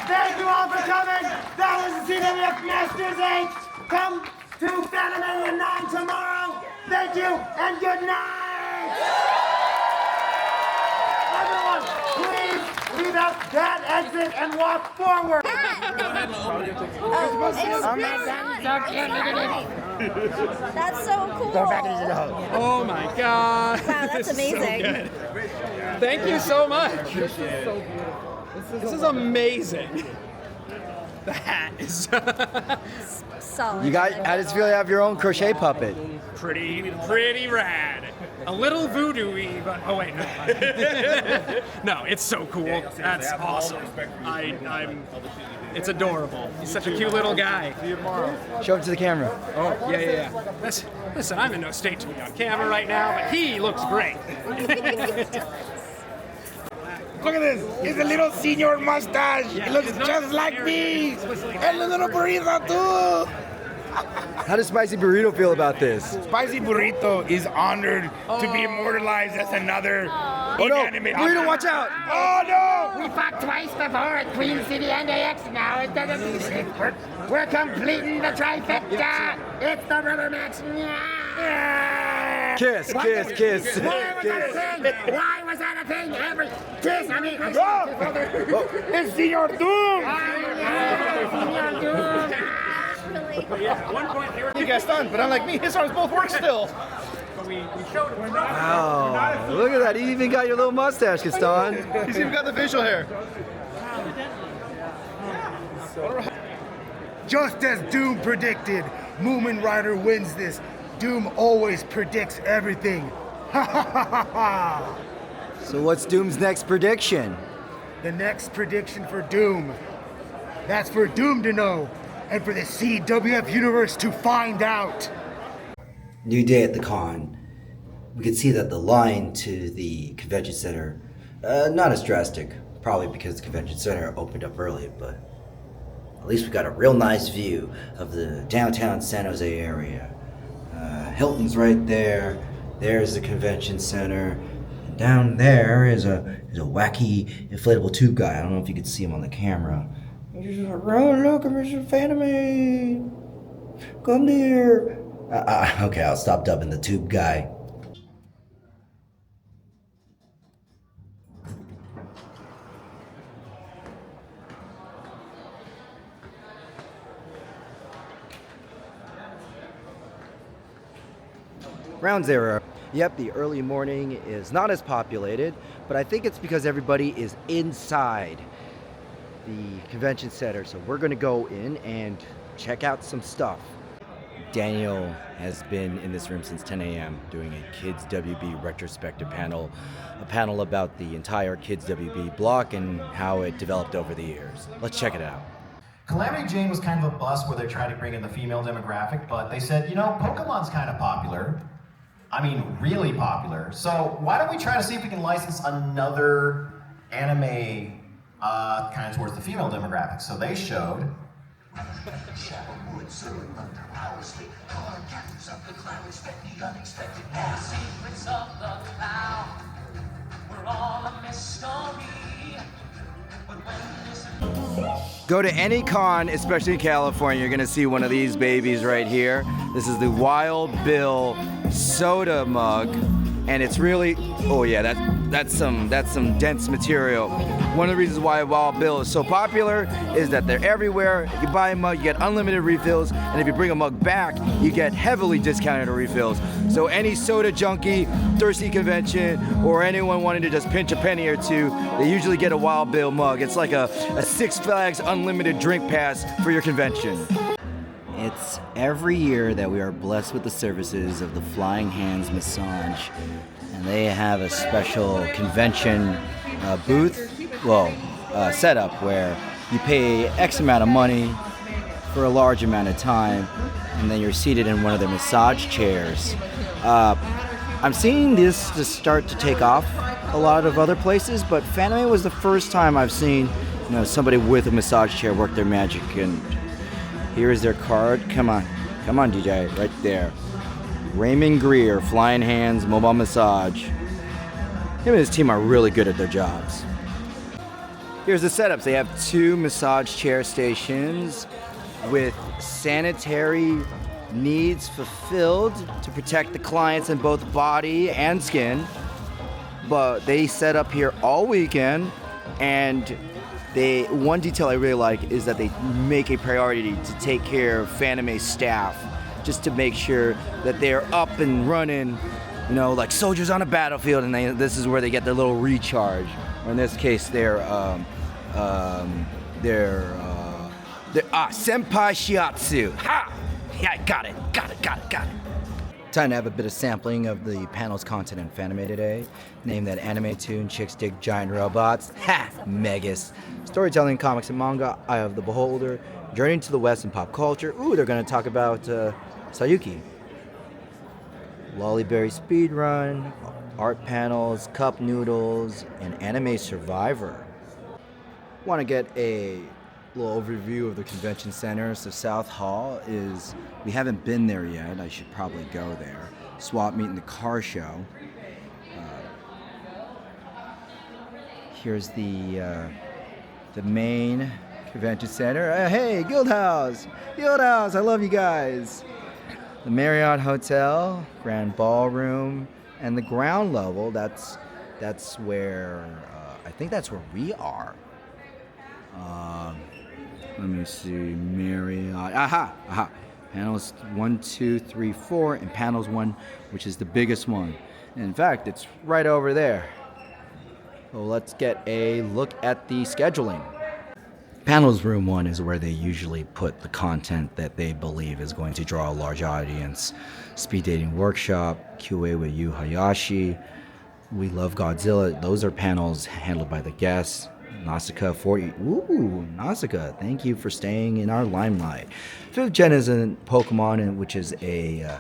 Thank you all for coming. That was the CWF Masters 8. Come to Fanimania 9 tomorrow. Thank you and good night. Everyone, please leave out that exit and walk forward. That's so cool. Go back into the hole. Oh my God. Wow, that's amazing. Thank you so much. This is amazing. The hat is Solid. You got, how does it feel to have your own crochet puppet? pretty rad. A little voodoo-y, but oh wait, no. No, it's so cool. That's awesome. It's adorable. He's such a cute little guy. See you tomorrow. Show him to the camera. Oh, yeah. Listen, I'm in no state to be on camera right now, but he looks great. Look at this. It's a little senior mustache. It looks just like me. And a little burrito too. How does Spicy Burrito feel about this? Spicy Burrito is honored to be immortalized as another inanimate. Burrito, watch out! Oh no! We fought twice before at Queen City and AX. Now it doesn't. We're completing the trifecta. It's the rubber match. Kiss. Why was that a thing? Every kiss. I mean, it's Senior Doom. Senior Doom. Yeah, at one point they were. You guys stunned, but unlike me, his arms both work still. But we showed him. Wow, look at that. You even got your little mustache, Gaston. He's even got the facial hair. Just as Doom predicted, Moomin Rider wins this. Doom always predicts everything. Ha ha ha ha ha! So what's Doom's next prediction? The next prediction for Doom. That's for Doom to know, and for the CWF Universe to find out. New day at the con. We could see that the line to the convention center, not as drastic, probably because the convention center opened up early, but at least we got a real nice view of the downtown San Jose area. Hilton's right there. There's the convention center. And down there is a wacky inflatable tube guy. I don't know if you could see him on the camera. He's just like, oh, look, Mr. Fanime. Come here. Okay, I'll stop dubbing the tube guy. Ground Zero. Yep, the early morning is not as populated, but I think it's because everybody is inside the convention center. So we're gonna go in and check out some stuff. Daniel has been in this room since 10 a.m. doing a Kids WB retrospective panel, a panel about the entire Kids WB block and how it developed over the years. Let's check it out. Calamity Jane was kind of a bust where they tried to bring in the female demographic, but they said, you know, Pokemon's kind of popular. I mean, really popular. So why don't we try to see if we can license another anime kind of towards the female demographic. So they showed Go to any con, especially in California, you're gonna see one of these babies right here. This is the Wild Bill soda mug, and it's really, oh yeah, that's some dense material. One of the reasons why Wild Bill is so popular is that they're everywhere. If you buy a mug, you get unlimited refills, and if you bring a mug back, you get heavily discounted refills. So any soda junkie, thirsty convention, or anyone wanting to just pinch a penny or two, they usually get a Wild Bill mug. It's like a Six Flags unlimited drink pass for your convention. It's every year that we are blessed with the services of the Flying Hands Massage, and they have a special convention booth, setup where you pay X amount of money for a large amount of time, and then you're seated in one of their massage chairs. I'm seeing this to start to take off a lot of other places, but Fanime was the first time I've seen, somebody with a massage chair work their magic. And here is their card. Come on, DJ, right there. Raymond Greer, Flying Hands, Mobile Massage. Him and his team are really good at their jobs. Here's the setups. They have 2 massage chair stations with sanitary needs fulfilled to protect the clients in both body and skin. But they set up here all weekend, and one detail I really like is that they make a priority to take care of Fanime staff, just to make sure that they're up and running, like soldiers on a battlefield, and this is where they get their little recharge. Or in this case, their Senpai Shiatsu. Ha! Yeah, got it. Time to have a bit of sampling of the panel's content in Fanime today. Name that anime tune, chicks dig giant robots. Ha! Megas. Storytelling, comics, and manga, Eye of the Beholder. Journey to the West and pop culture. Ooh, they're going to talk about Sayuki. Lollyberry speedrun, art panels, cup noodles, and anime survivor. Want to get a little overview of the convention center. So South Hall we haven't been there yet. I should probably go there. Swap meet and the car show. Here's the main convention center. Hey, Guildhouse, I love you guys. The Marriott Hotel, Grand Ballroom, and the ground level. That's where I think that's where we are. Let me see, Marriott. Aha. Panels 1, 2, 3, 4, and panels 1, which is the biggest one. And in fact, it's right over there. So let's get a look at the scheduling. Panels room 1 is where they usually put the content that they believe is going to draw a large audience. Speed dating workshop, QA with Yu Hayashi, We Love Godzilla. Those are panels handled by the guests. Nausicaa 40. Ooh, Nausicaa, thank you for staying in our limelight. 5th Gen is in Pokemon, which is a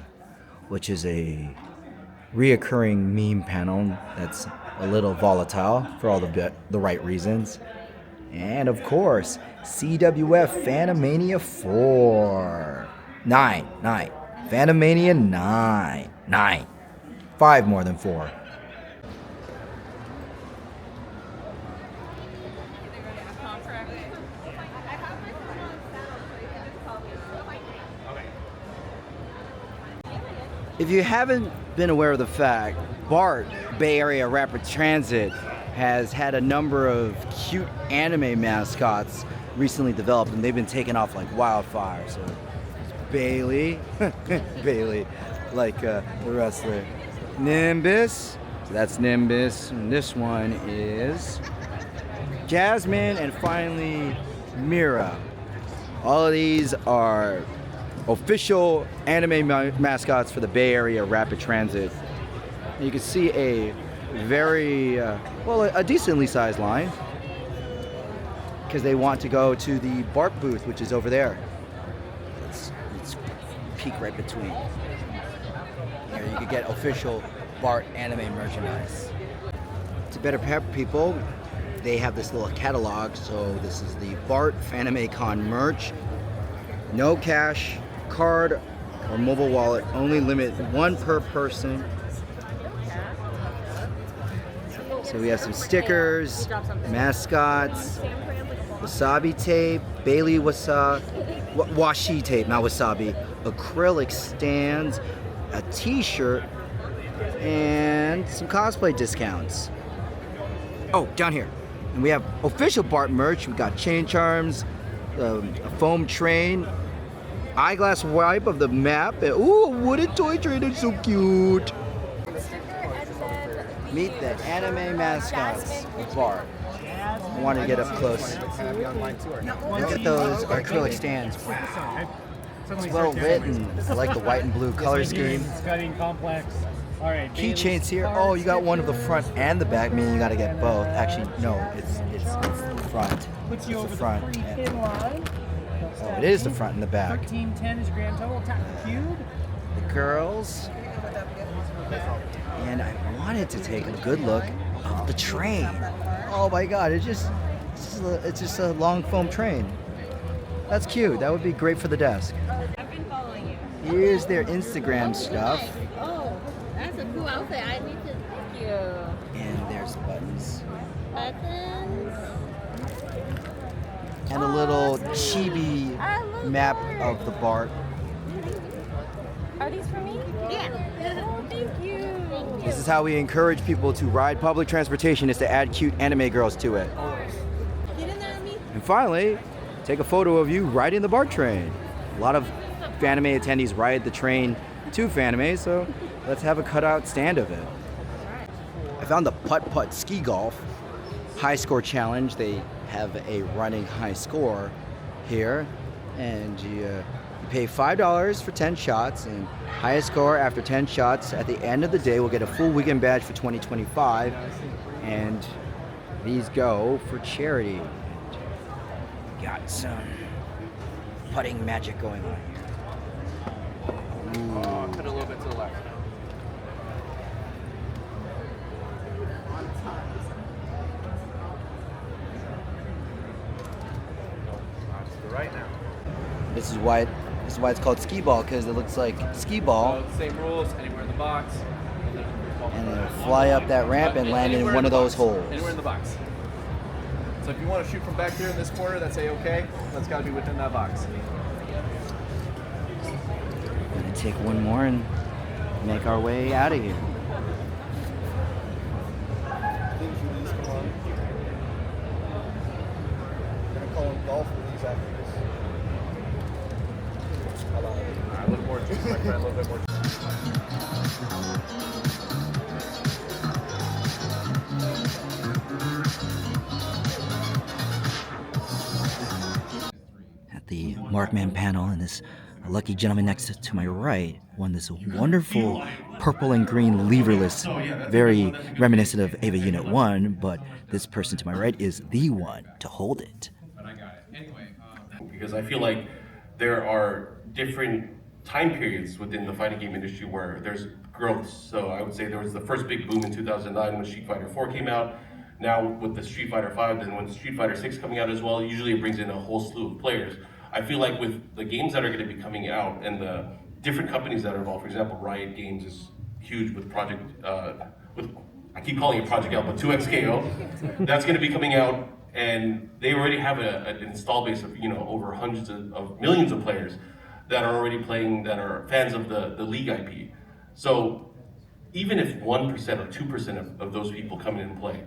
reoccurring meme panel that's a little volatile for all the right reasons. And of course, CWF Fanimania 4. 9. Fanimania 9. 5 more than 4. If you haven't been aware of the fact, BART, Bay Area Rapid Transit, has had a number of cute anime mascots recently developed, and they've been taken off like wildfire. So Bailey, like the wrestler. Nimbus, so that's Nimbus. And this one is Jasmine, and finally Mira. All of these are official anime mascots for the Bay Area Rapid Transit. And you can see a very, a decently sized line, because they want to go to the BART booth, which is over there. Let's peek right between. Here you can get official BART anime merchandise. To better prep people, they have this little catalog. So this is the BART FanimeCon merch. No cash, card, or mobile wallet. Only limit 1 per person. So we have some stickers, mascots, wasabi tape, Bailey washi tape, not wasabi, acrylic stands, a t-shirt, and some cosplay discounts. Oh, down here. And we have official BART merch. We got chain charms, a foam train, eyeglass wipe of the map, and ooh, a wooden toy train, it's so cute. Meet the anime mascots of BART. I wanted to get up close. Look at those acrylic stands. Wow. It's well lit, and I like the white and blue color scheme. Keychains here. Oh, you got one of the front and the back, meaning you got to get both. Actually, no, it's the front. It's the front. Oh, it is the front and the back. 1310 is grand total. Top cube. The girls. And I wanted to take a good look of the train. Oh my God! It's just a long foam train. That's cute. That would be great for the desk. I've been following you. Here's their Instagram stuff. Oh, that's a cool outfit. I need to thank you. And there's buttons. Buttons. And a little chibi map of the BART. Are these for me? Yeah. Oh, thank you. This is how we encourage people to ride public transportation, is to add cute anime girls to it. Get in there with me. And finally, take a photo of you riding the BART train. A lot of Fanime attendees ride the train to Fanime, so let's have a cutout stand of it. I found the putt-putt ski golf high score challenge. They have a running high score here. and you pay $5 for 10 shots, and highest score after 10 shots at the end of the day will get a full weekend badge for 2025, and these go for charity. Got some putting magic going on here. Cut a little bit to the left. Right now. This is why it's called skee ball, because it looks like skee ball. So, same rules, anywhere in the box. And then fly up that ramp and land in one of those holes. Anywhere in the box. So if you want to shoot from back here in this corner, that's A-okay. That's got to be within that box. We're gonna take one more and make our way out of here. Golf with these after this. A little more juice, my friend, a little bit more. At the Markman panel, and this lucky gentleman next to my right won this wonderful purple and green leverless, very reminiscent of Ava Unit 1, but this person to my right is the one to hold it. Because I feel like there are different time periods within the fighting game industry where there's growth. So I would say there was the first big boom in 2009 when Street Fighter 4 came out. Now with the Street Fighter 5, then when Street Fighter 6 coming out as well, usually it brings in a whole slew of players. I feel like with the games that are going to be coming out and the different companies that are involved, for example, Riot Games is huge with Project, I keep calling it Project L, but 2XKO, that's going to be coming out. And they already have an install base of, over hundreds of millions of players that are already playing, that are fans of the League IP. So even if 1% or 2% of those people come in and play,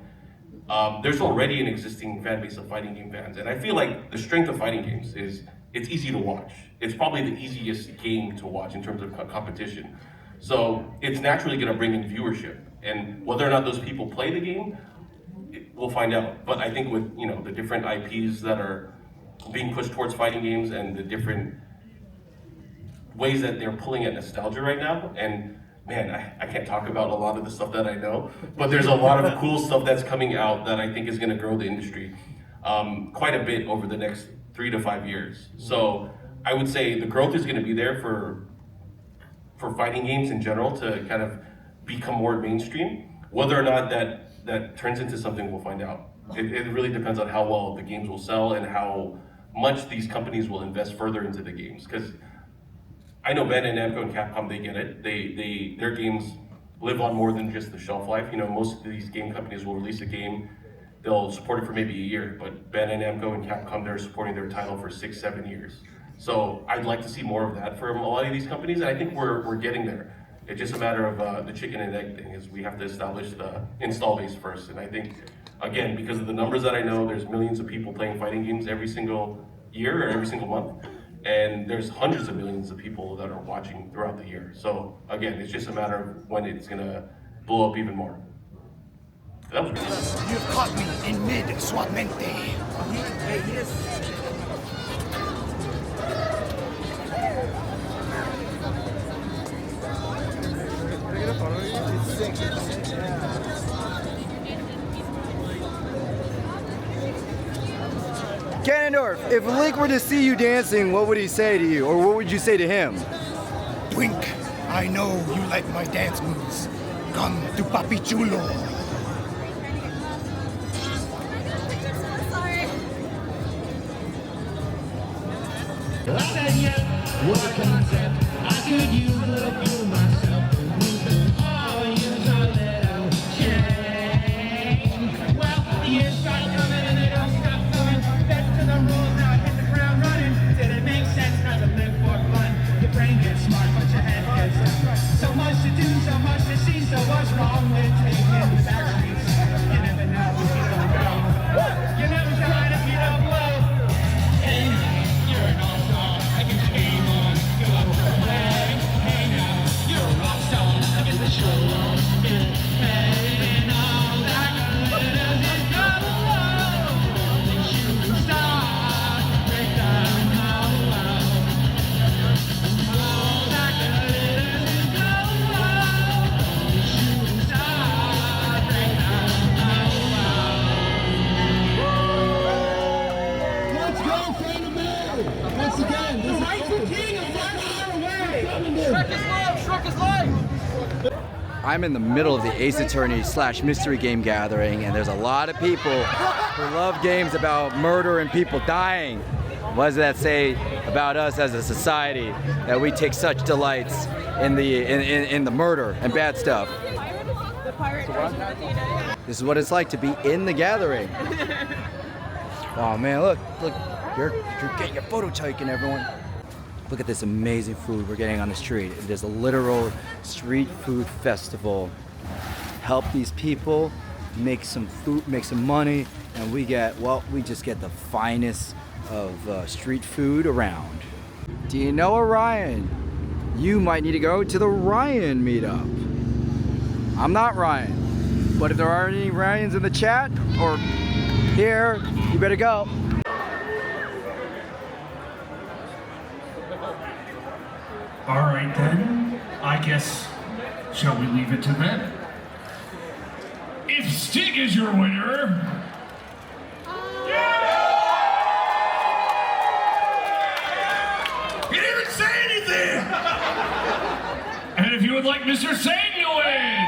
there's already an existing fan base of fighting game fans. And I feel like the strength of fighting games is it's easy to watch. It's probably the easiest game to watch in terms of competition. So it's naturally going to bring in viewership. And whether or not those people play the game, we'll find out. But I think with the different IPs that are being pushed towards fighting games and the different ways that they're pulling at nostalgia right now, and man, I can't talk about a lot of the stuff that I know, but there's a lot of cool stuff that's coming out that I think is going to grow the industry quite a bit over the next 3 to 5 years. So I would say the growth is going to be there for fighting games in general to kind of become more mainstream. Whether or not that turns into something, we'll find out. It really depends on how well the games will sell and how much these companies will invest further into the games. Because I know Bandai Namco and Capcom, they get it. Their games live on more than just the shelf life. Most of these game companies will release a game, they'll support it for maybe a year, but Bandai Namco and Capcom, they're supporting their title for 6-7 years. So I'd like to see more of that from a lot of these companies, and I think we're getting there. It's just a matter of the chicken and egg thing, is we have to establish the install base first. And I think, again, because of the numbers that I know, there's millions of people playing fighting games every single year or every single month. And there's hundreds of millions of people that are watching throughout the year. So again, it's just a matter of when it's gonna blow up even more. That was great. You've caught me in mid-suavemente. Ganondorf, if Link were to see you dancing, what would he say to you? Or what would you say to him? Twink, I know you like my dance moves. Come to Papi Chulo. I could use a little fuel myself. All the years I let out change. Well, the years start coming and they don't stop coming. Back to the rules, now I hit the ground running. Did it make sense? Cause I live for fun. Your brain gets smart, but your head gets so much to do, so much to see. So what's wrong with taking the back streets? You never know if you don't go. You never try if you don't blow. Hey, you're an all-star. I can game on. Go play. I'm in the middle of the Ace Attorney / mystery game gathering, and there's a lot of people who love games about murder and people dying. What does that say about us as a society, that we take such delights in the murder and bad stuff? This is what it's like to be in the gathering. Oh man, look, you're getting your photo taken, everyone. Look at this amazing food we're getting on the street. It is a literal street food festival. Help these people make some food, make some money, and we just get the finest of street food around. Do you know Orion? You might need to go to the Ryan meetup. I'm not Ryan, but if there are any Ryans in the chat or here, you better go. All right then, I guess, shall we leave it to them? If Stig is your winner, he didn't even say anything! And if you would like Mr. Singh to win,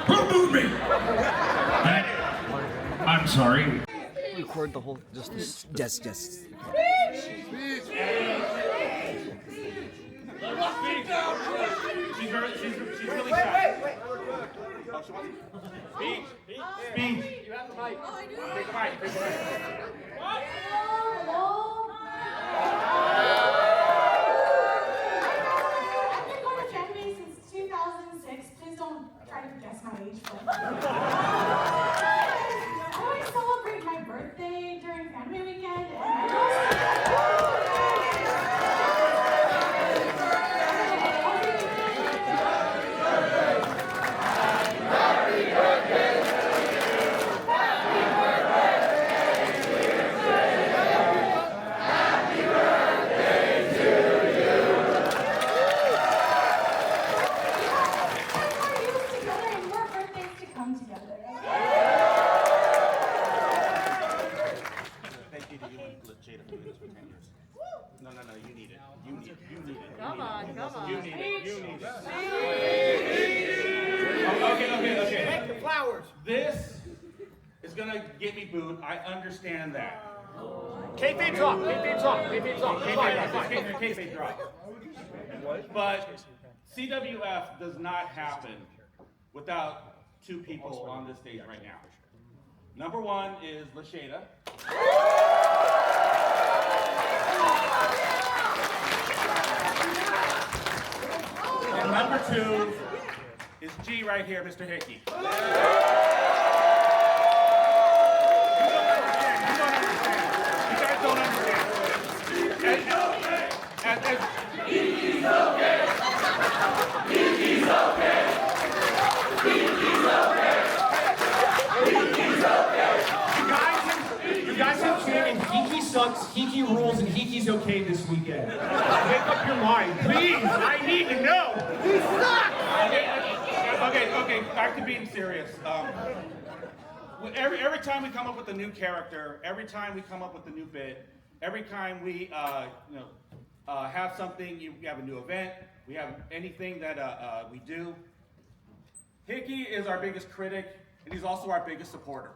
who booed me? I'm sorry. Record the whole, just. She's really shy. Wait. Speech. You have the mic. Take the mic. Hello? I've been going to Fanime since 2006. Please don't try to guess my age, but I always celebrate my birthday during Fanime weekend, and Okay. Flowers. This is gonna get me booed. I understand that. Kayfabe drop. Kayfabe drop. But CWF does not happen without two people on this stage right now. Number one is Lashada. And number two is G right here, Mr. Hickey. You don't understand. You guys don't understand. Hickey's okay. Hickey's okay. You guys have chanted Hiki sucks, Hiki rules, and Hiki's okay this weekend. Make up your mind, please. I need to know. He sucks. Okay. Back to being serious. Every time we come up with a new character, every time we come up with a new bit, every time we have something, we have a new event, we have anything that we do. Hickey is our biggest critic, and he's also our biggest supporter.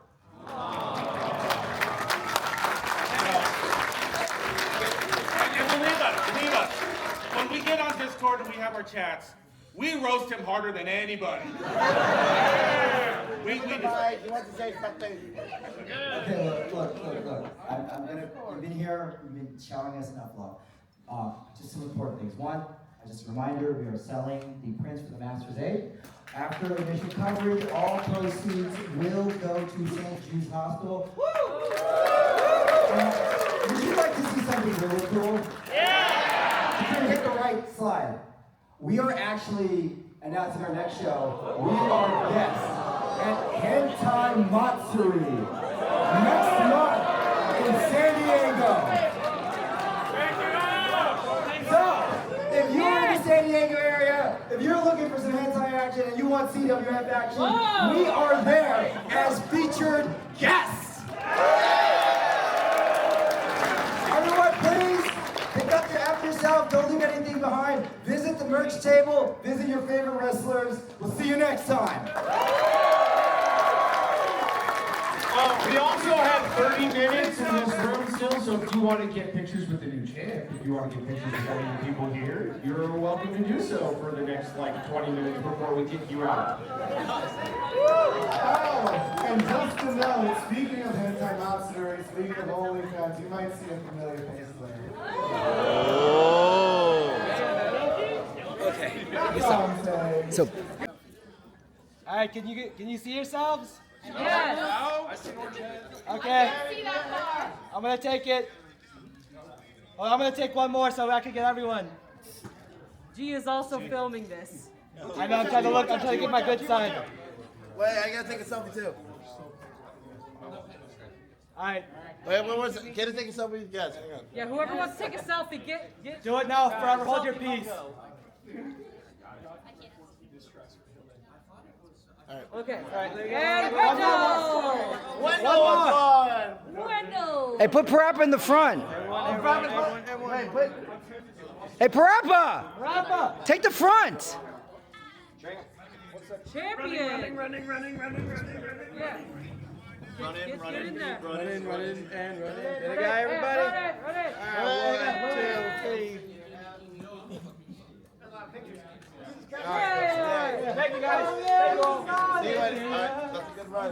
And believe us, when we get on Discord and we have our chats, we roast him harder than anybody. You want to say something? Okay, look. You've been here, you've been showering us enough love. Just some important things. One, just a reminder, we are selling the prints for the Master's Aid. After initial coverage, all proceeds will go to St. Jude's Hospital. Would you like to see something really cool? Yeah! You can hit the right slide. We are actually announcing our next show. We are guests at Hentai Matsuri next month in San Diego. So, if you're in the San Diego area, if you're looking for some hentai action and you want CWF action, we are there as featured guests. Everyone, please pick up your app yourself. Don't leave anything behind. This the merch table, visit your favorite wrestlers. We'll see you next time. We also have 30 minutes in this room still, so if you want to get pictures with the new champ, if you want to get pictures with any of the people here, you're welcome to do so for the next like 20 minutes before we kick you out. Oh, and just to know, speaking of hentai monster, speaking of OnlyFans, you might see a familiar face later. Okay. So, all right, can you see yourselves? Yes. I see orange head. Okay. I'm gonna take it. Well, I'm gonna take one more so I can get everyone. G is also filming this. I know. I'm trying to look. I'm trying to get my good side. Wait, I gotta take a selfie too. All right. Wait, get to take a selfie? Yes, hang on. Yeah, whoever wants to take a selfie, get. Do it now, forever. Hold your peace. Okay. All right. And Wendell. hey, put Parappa in the front. Hey, Parappa! Parappa! Take the front. Champion. Running. Yeah. Running, and run it. Get a guy, everybody. Run it. All right, 1, 2, 3. Thank you guys. Thank you all. See you later. All right, that's a good run.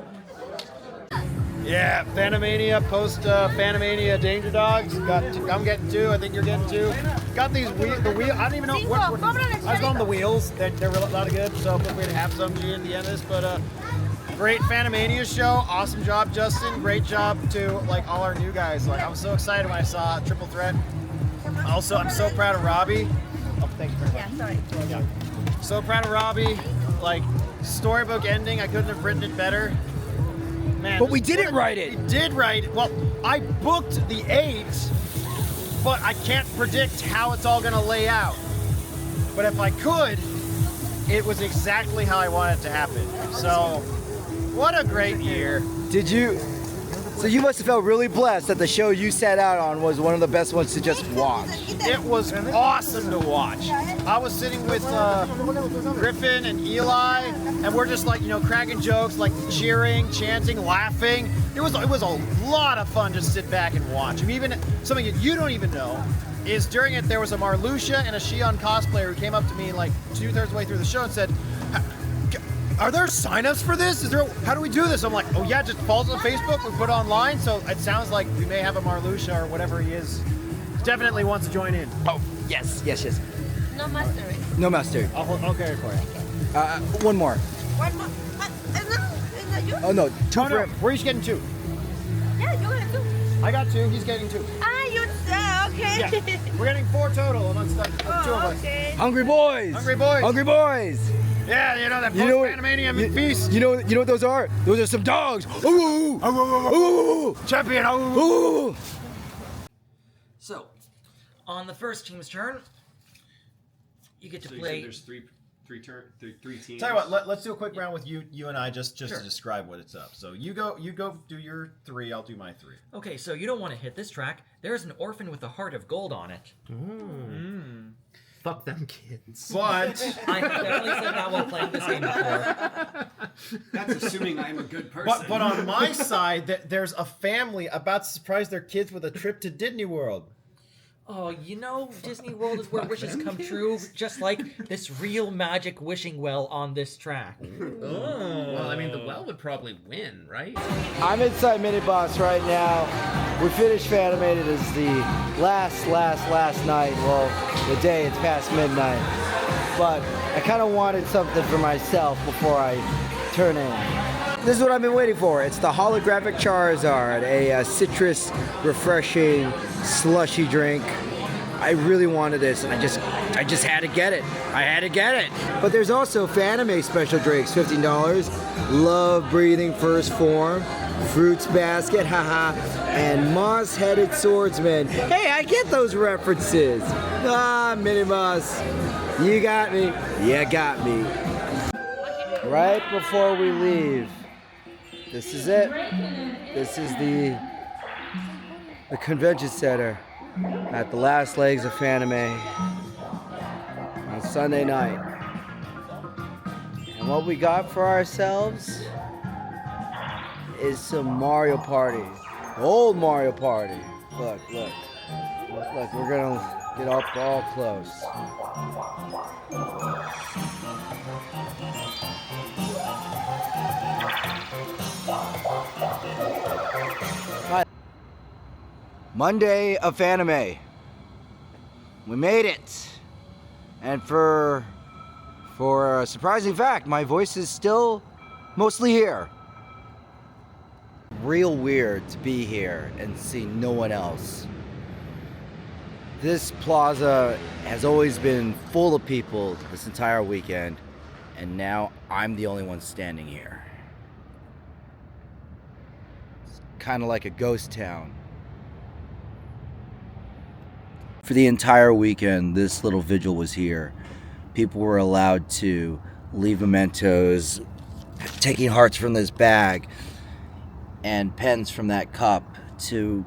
Yeah, Fanimania, post Fanimania Danger Dogs. I'm getting 2. I think you're getting 2. Got these the wheel. I don't even know what. I was on the wheels. They're a lot of good. So feel free to have some G at the end of this. But great Fanimania show. Awesome job, Justin. Great job to like all our new guys. Like I was so excited when I saw Triple Threat. Also, I'm so proud of Robbie. Oh, thank you very much. Yeah, sorry. Yeah. So proud of Robbie. Like storybook ending. I couldn't have written it better. Man, But we didn't write it. We did write it. Well, I booked the 8, but I can't predict how it's all gonna lay out. But if I could, it was exactly how I wanted it to happen. So, what a great year. Did you? So you must have felt really blessed that the show you sat out on was one of the best ones to just watch. It was awesome to watch. I was sitting with Griffin and Eli, and we're just like, cracking jokes, like cheering, chanting, laughing. It was a lot of fun to sit back and watch. I mean, even something that you don't even know is during it there was a Marluxia and a Shion cosplayer who came up to me like 2/3 way through the show and said, "Are there signups for this? How do we do this?" I'm like, "Oh yeah, just follow us on Facebook. We put it online." So it sounds like we may have a Marluxia or whatever he is. Definitely wants to join in. Oh yes. No mastery. No master. I'll get it for you. One more. One more. Is that you? Oh no, 2 No, for him. we're each getting 2. Yeah, you got 2. I got 2. He's getting 2. Okay. Yeah. We're getting 4 total amongst the 2 of us. Okay. Hungry boys. Hungry boys. Hungry boys. Yeah, that post-Fanimania feast. You know what those are? Those are some dogs. Ooh, ooh, champion. Ooh. So, on the first team's turn, you get to play. There's three teams. Tell you what, let's do a quick round with you and I just to describe what it's up. So you go do your 3, I'll do my 3. Okay, so you don't want to hit this track. There's an orphan with a heart of gold on it. Fuck them kids. But I have definitely said that while playing this game before. That's assuming I'm a good person. But on my side, there's a family about to surprise their kids with a trip to Disney World. Oh, Disney World is where wishes come true, just like this real magic wishing well on this track. Well, I mean, the well would probably win, right? I'm inside Mini Boss right now. We finished Fanime. It is the last night. Well, the day, it's past midnight. But I kind of wanted something for myself before I turn in. This is what I've been waiting for. It's the holographic Charizard, a citrus, refreshing, slushy drink. I really wanted this, and I just had to get it. I had to get it. But there's also Fanime special drinks, $15. Love Breathing First Form, Fruits Basket, haha, and Moss-Headed Swordsman. Hey, I get those references. Mini Moss, you got me. You got me. Right before we leave, this is it. This is the convention center at the last legs of Fanime. Sunday night. And what we got for ourselves is some Mario Party. Old Mario Party. Look, look. Look, we're gonna get up all close. Monday of Fanime. We made it. And for a surprising fact, my voice is still mostly here. Real weird to be here and see no one else. This plaza has always been full of people this entire weekend, and now I'm the only one standing here. It's kind of like a ghost town. For the entire weekend, this little vigil was here. People were allowed to leave mementos, taking hearts from this bag and pens from that cup to,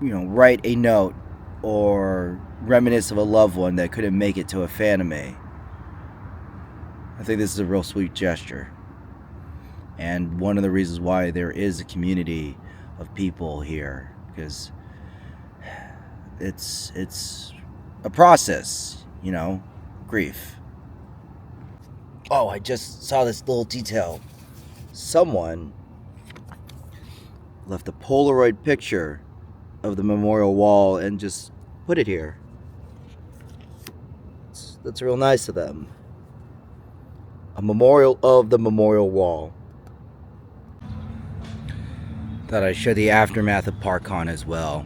write a note or reminisce of a loved one that couldn't make it to a Fanime. I think this is a real sweet gesture. And one of the reasons why there is a community of people here, because it's a process, grief. Oh, I just saw this little detail. Someone left a Polaroid picture of the memorial wall and just put it here. That's real nice of them. A memorial of the memorial wall. Thought I'd show the aftermath of Parkcon as well.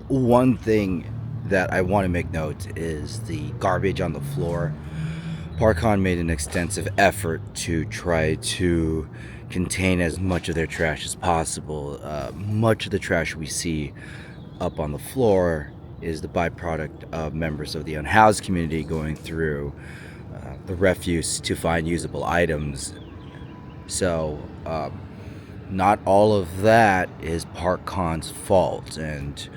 One thing that I want to make note is the garbage on the floor. Parkcon made an extensive effort to try to contain as much of their trash as possible. Much of the trash we see up on the floor is the byproduct of members of the unhoused community going through the refuse to find usable items. So not all of that is Parkcon's fault, and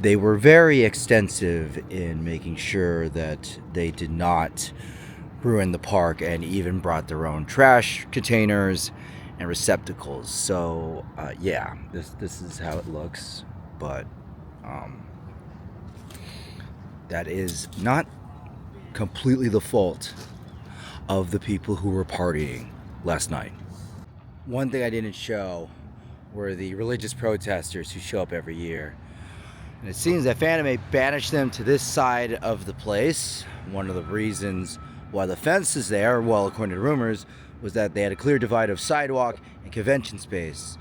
they were very extensive in making sure that they did not ruin the park, and even brought their own trash containers and receptacles. So yeah, this is how it looks, but that is not completely the fault of the people who were partying last night. One thing I didn't show were the religious protesters who show up every year. And it seems that Fanime banished them to this side of the place. One of the reasons why the fence is there, well, according to rumors, was that they had a clear divide of sidewalk and convention space.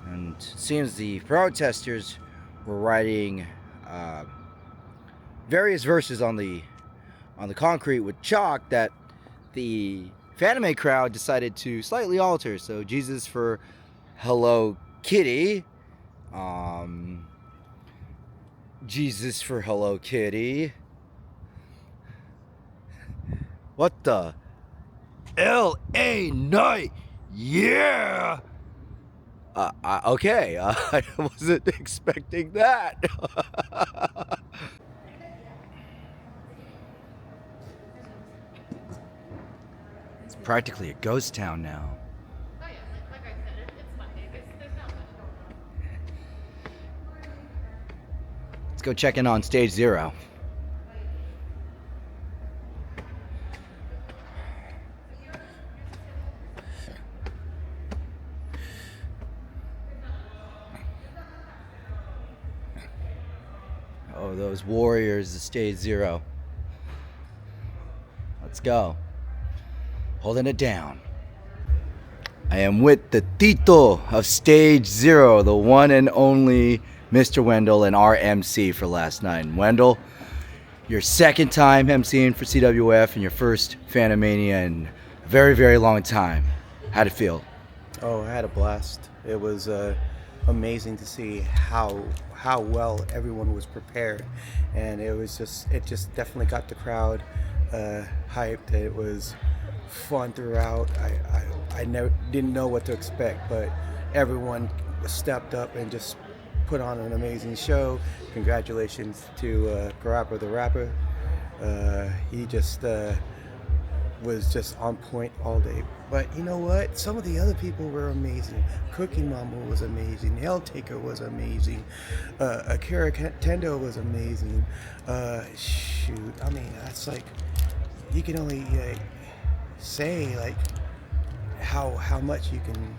And it seems the protesters were writing various verses on the concrete with chalk that the Fanime crowd decided to slightly alter. So Jesus for Hello Kitty. Jesus for Hello Kitty. What the? L.A. night, yeah! Okay, I wasn't expecting that. It's practically a ghost town now. Let's go check in on stage 0. Oh, those warriors of stage 0. Let's go. Holding it down. I am with the Tito of stage 0, the one and only Mr. Wendell, and our MC for last night. And Wendell, your second time MCing for CWF and your first Fanimania in a very, very long time. How'd it feel? Oh, I had a blast. It was amazing to see how well everyone was prepared, and it just definitely got the crowd hyped. It was fun throughout. I didn't know what to expect, but everyone stepped up and just put on an amazing show. Congratulations to Parappa the Rapper He just was just on point all day. But you know what? Some of the other people were amazing. Cooking Mama was amazing. Helltaker was amazing. Akira Tendo was amazing. Shoot, I mean, that's like, you can only say like how much you can.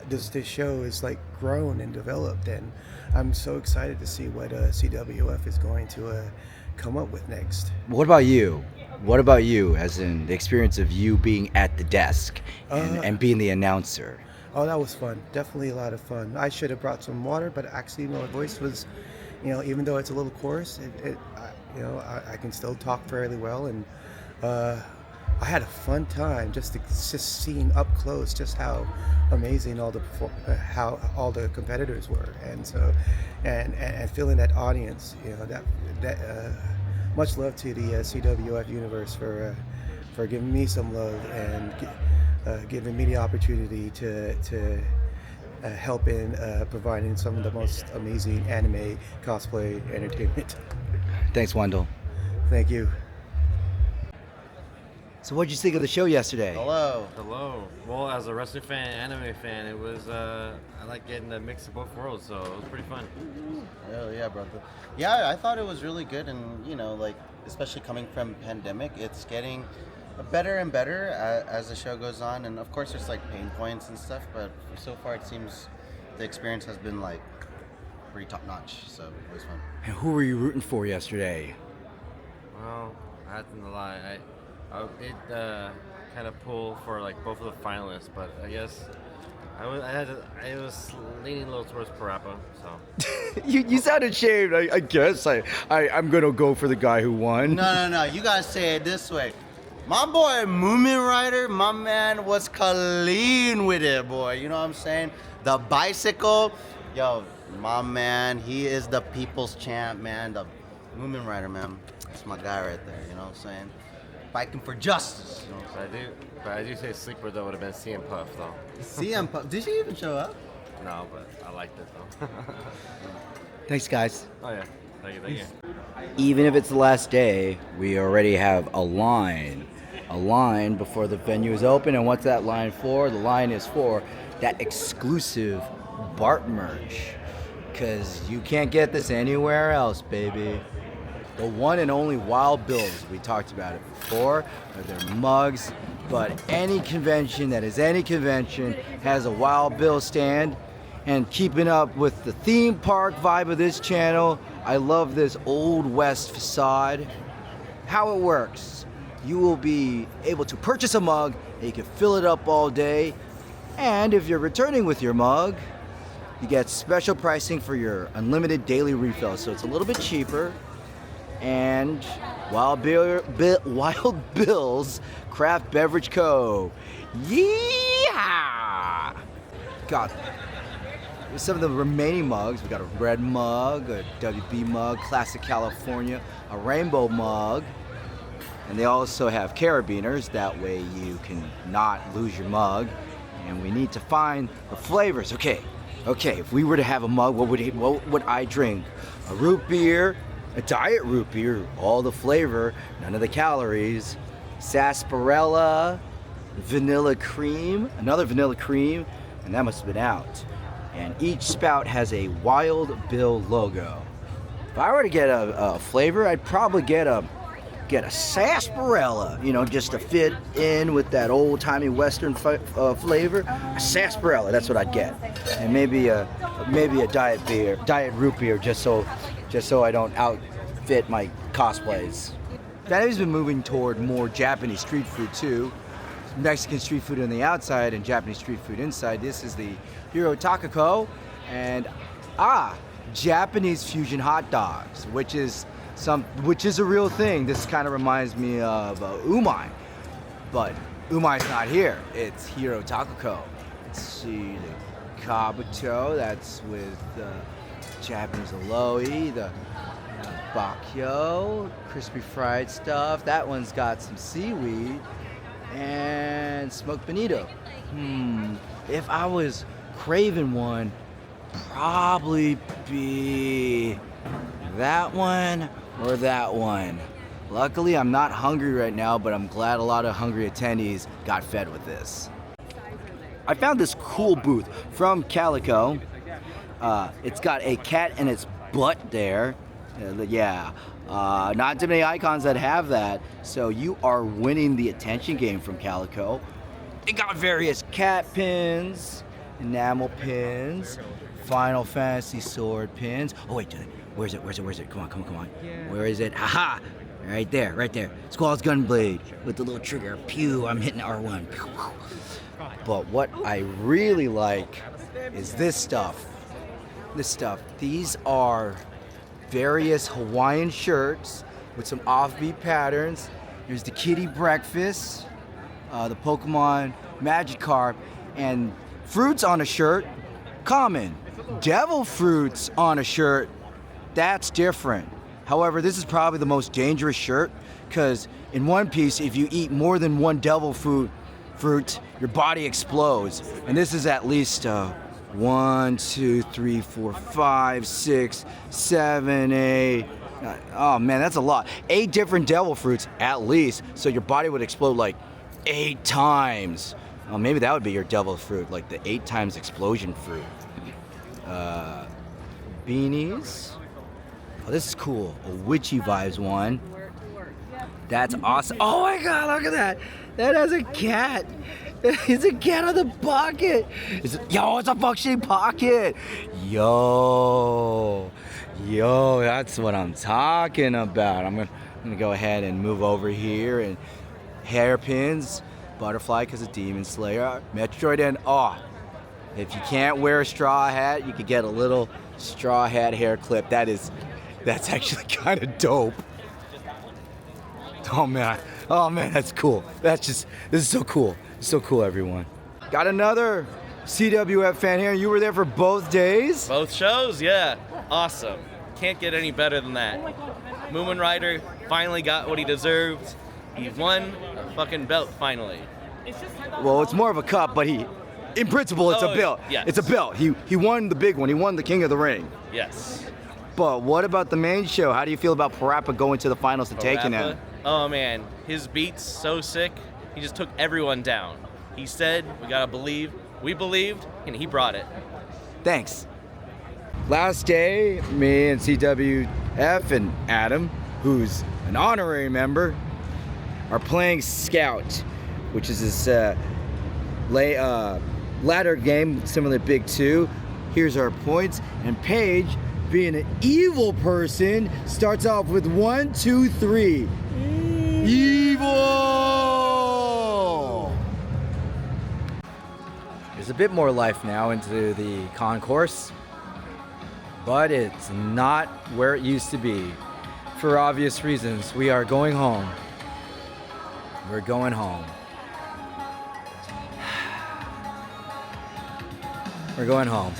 This show is like grown and developed, and I'm so excited to see what CWF is going to come up with next. What about you? What about you, as in the experience of you being at the desk and being the announcer? Oh, that was fun. Definitely a lot of fun. I should have brought some water, but actually my voice was, even though it's a little coarse, I can still talk fairly well, and I had a fun time just seeing up close just how amazing how all the competitors were, and so and feeling that audience, much love to the CWF universe for giving me some love and giving me the opportunity to help in providing some of the most amazing anime cosplay entertainment. Thanks, Wendell. Thank you. So what'd you think of the show yesterday? Hello. Hello. Well, as a wrestling fan, anime fan, it was, I like getting the mix of both worlds, so it was pretty fun. Oh, yeah, brother. Yeah, I thought it was really good, and, especially coming from pandemic, it's getting better and better as the show goes on, and of course there's, pain points and stuff, but so far it seems the experience has been, pretty top-notch, so it was fun. And who were you rooting for yesterday? Well, I have to lie, it kind of pulled for both of the finalists, but I guess I was leaning a little towards Parappa. So you sounded ashamed. I guess I'm gonna go for the guy who won. No. You gotta say it this way. My boy Moomin Rider, my man was clean with it, boy. You know what I'm saying? The bicycle, yo, my man, he is the people's champ, man. The Moomin Rider, man. That's my guy right there. You know what I'm saying? Fighting for justice. You know but I do say sleeper though would have been CM Puff though. CM Puff? Did she even show up? No, but I liked it though. Thanks, guys. Oh yeah, thank you. Even if it's the last day, we already have a line before the venue is open. And what's that line for? The line is for that exclusive Bart merch, because you can't get this anywhere else, baby. The one and only Wild Bills, we talked about it before, or their mugs, but any convention that is any convention has a Wild Bill stand. And keeping up with the theme park vibe of this channel, I love this Old West facade. How it works, you will be able to purchase a mug, and you can fill it up all day, and if you're returning with your mug, you get special pricing for your unlimited daily refill, so it's a little bit cheaper. And Wild Bill's Craft Beverage Co. Yeehaw! Got some of the remaining mugs. We got a red mug, a WB mug, Classic California, a rainbow mug, and they also have carabiners. That way you can not lose your mug. And we need to find the flavors. Okay. If we were to have a mug, what would I drink? A root beer. A diet root beer, all the flavor, none of the calories. Sarsaparilla, vanilla cream, another vanilla cream, and that must have been out. And each spout has a Wild Bill logo. If I were to get a flavor, I'd probably get a sarsaparilla, just to fit in with that old-timey Western flavor. A sarsaparilla, that's what I'd get. And maybe a diet root beer, just so I don't outfit my cosplays. Fanime's been moving toward more Japanese street food too. Mexican street food on the outside and Japanese street food inside. This is the Hiro Takako, and Japanese fusion hot dogs, which is a real thing. This kind of reminds me of Umai, but Umai's not here. It's Hiro Takako. Let's see the Kabuto, that's with Japanese aloi, the bakyo, crispy fried stuff. That one's got some seaweed and smoked bonito. If I was craving one, probably be that one or that one. Luckily, I'm not hungry right now, but I'm glad a lot of hungry attendees got fed with this. I found this cool booth from Calico. It's got a cat and its butt there. Not too many icons that have that, so you are winning the attention game from Calico. It got various cat pins, enamel pins, Final Fantasy sword pins. Oh wait, where's it? Come on. Where is it? Haha! Right there. Squall's Gunblade with the little trigger. Pew! I'm hitting R1. Pew, pew. But what I really like is this stuff. These are various Hawaiian shirts with some offbeat patterns. There's the kitty breakfast, the Pokemon Magikarp, and fruits on a shirt, common. Devil fruits on a shirt, that's different. However, this is probably the most dangerous shirt because in one piece, if you eat more than one devil fruit, your body explodes. And this is at least 1, 2, 3, 4, 5, 6, 7, 8. Oh man, that's a lot. 8 different devil fruits at least, so your body would explode like 8 times. Oh, maybe that would be your devil fruit, like the 8 times explosion fruit. Beanies. Oh, this is cool. A witchy vibes one. That's awesome. Oh my god, look at that. That has a cat. It's a cat on the pocket. It's a functioning pocket. Yo, that's what I'm talking about. I'm gonna go ahead and move over here and hairpins, butterfly because of Demon Slayer, Metroid, and if you can't wear a straw hat, you could get a little straw hat hair clip. That's actually kind of dope. Oh man, that's cool. This is so cool. It's so cool, everyone. Got another CWF fan here. You were there for both days? Both shows, yeah. Awesome. Can't get any better than that. Moomin Rider finally got what he deserved. He won a fucking belt finally. Well, it's more of a cup, but in principle, it's a belt. Yes. It's a belt. He won the big one. He won the King of the Ring. Yes. But what about the main show? How do you feel about Parappa going to the finals and taking him? Oh man, his beats so sick. He just took everyone down. He said, we gotta believe. We believed, and he brought it. Thanks. Last day, me and CWF and Adam, who's an honorary member, are playing Scout, which is this ladder game similar to Big 2. Here's our points, and Paige, being an evil person, starts off with 1, 2, 3. Evil! There's a bit more life now into the concourse, but it's not where it used to be. For obvious reasons, we are going home. We're going home. We're going home.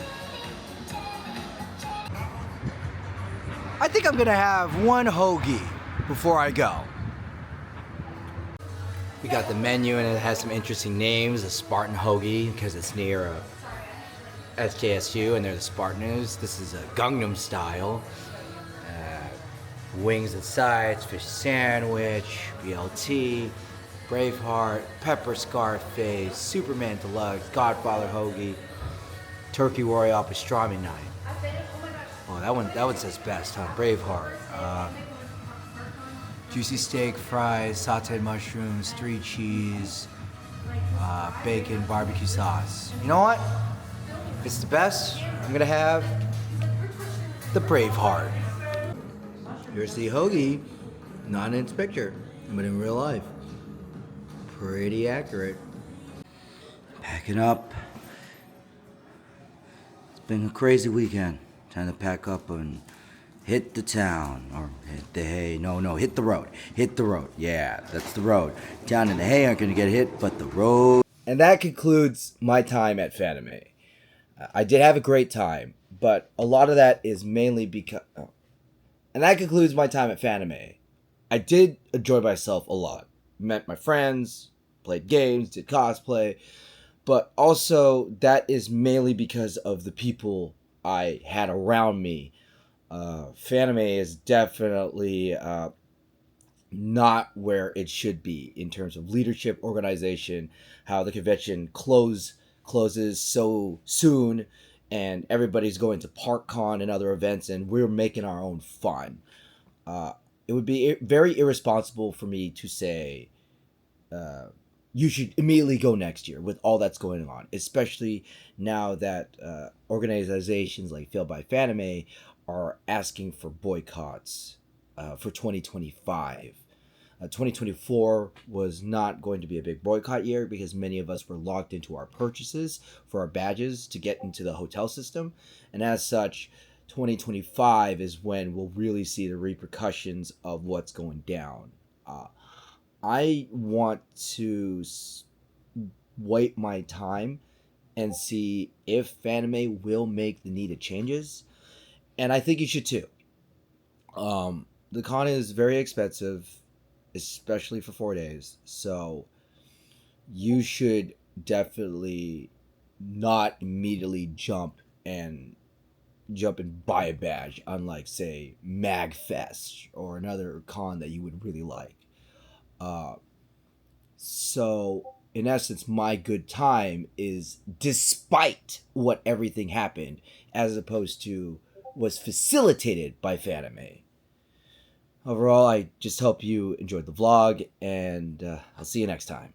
I think I'm gonna have one hoagie before I go. We got the menu and it has some interesting names. A Spartan hoagie because it's near SJSU and they're the Spartans. This is a Gangnam style. Wings and sides, fish sandwich, BLT, Braveheart, Pepper Scarface, Superman Deluxe, Godfather hoagie, Turkey Royale pastrami night. Oh, that one says best, huh? Braveheart. Juicy steak, fries, sauteed mushrooms, 3 cheese, bacon, barbecue sauce. You know what? If it's the best, I'm gonna have the Braveheart. Here's the hoagie, not in its picture, but in real life. Pretty accurate. Packing up. It's been a crazy weekend. Time to pack up and hit the town, or hit the hay. No, hit the road. Hit the road. Yeah, that's the road. Town and the hay aren't gonna get hit, but the road. And that concludes my time at Fanime. I did have a great time, but a lot of that is mainly because. And that concludes my time at Fanime. I did enjoy myself a lot. Met my friends, played games, did cosplay, but also that is mainly because of the people I had around me. Fanime is definitely not where it should be in terms of leadership, organization, how the convention closes so soon, and everybody's going to Parkcon and other events, and we're making our own fun. It would be very irresponsible for me to say you should immediately go next year with all that's going on, especially now that organizations like Failed by Fanime are asking for boycotts for 2025. 2024 was not going to be a big boycott year because many of us were locked into our purchases for our badges to get into the hotel system. And as such, 2025 is when we'll really see the repercussions of what's going down. I want to wait my time and see if Fanime will make the needed changes. And I think you should too. The con is very expensive, especially for 4 days. So you should definitely not immediately jump and buy a badge, unlike, say, MagFest or another con that you would really like. So in essence, my good time is despite what everything happened, as opposed to was facilitated by Fanime. Overall, I just hope you enjoyed the vlog, and I'll see you next time.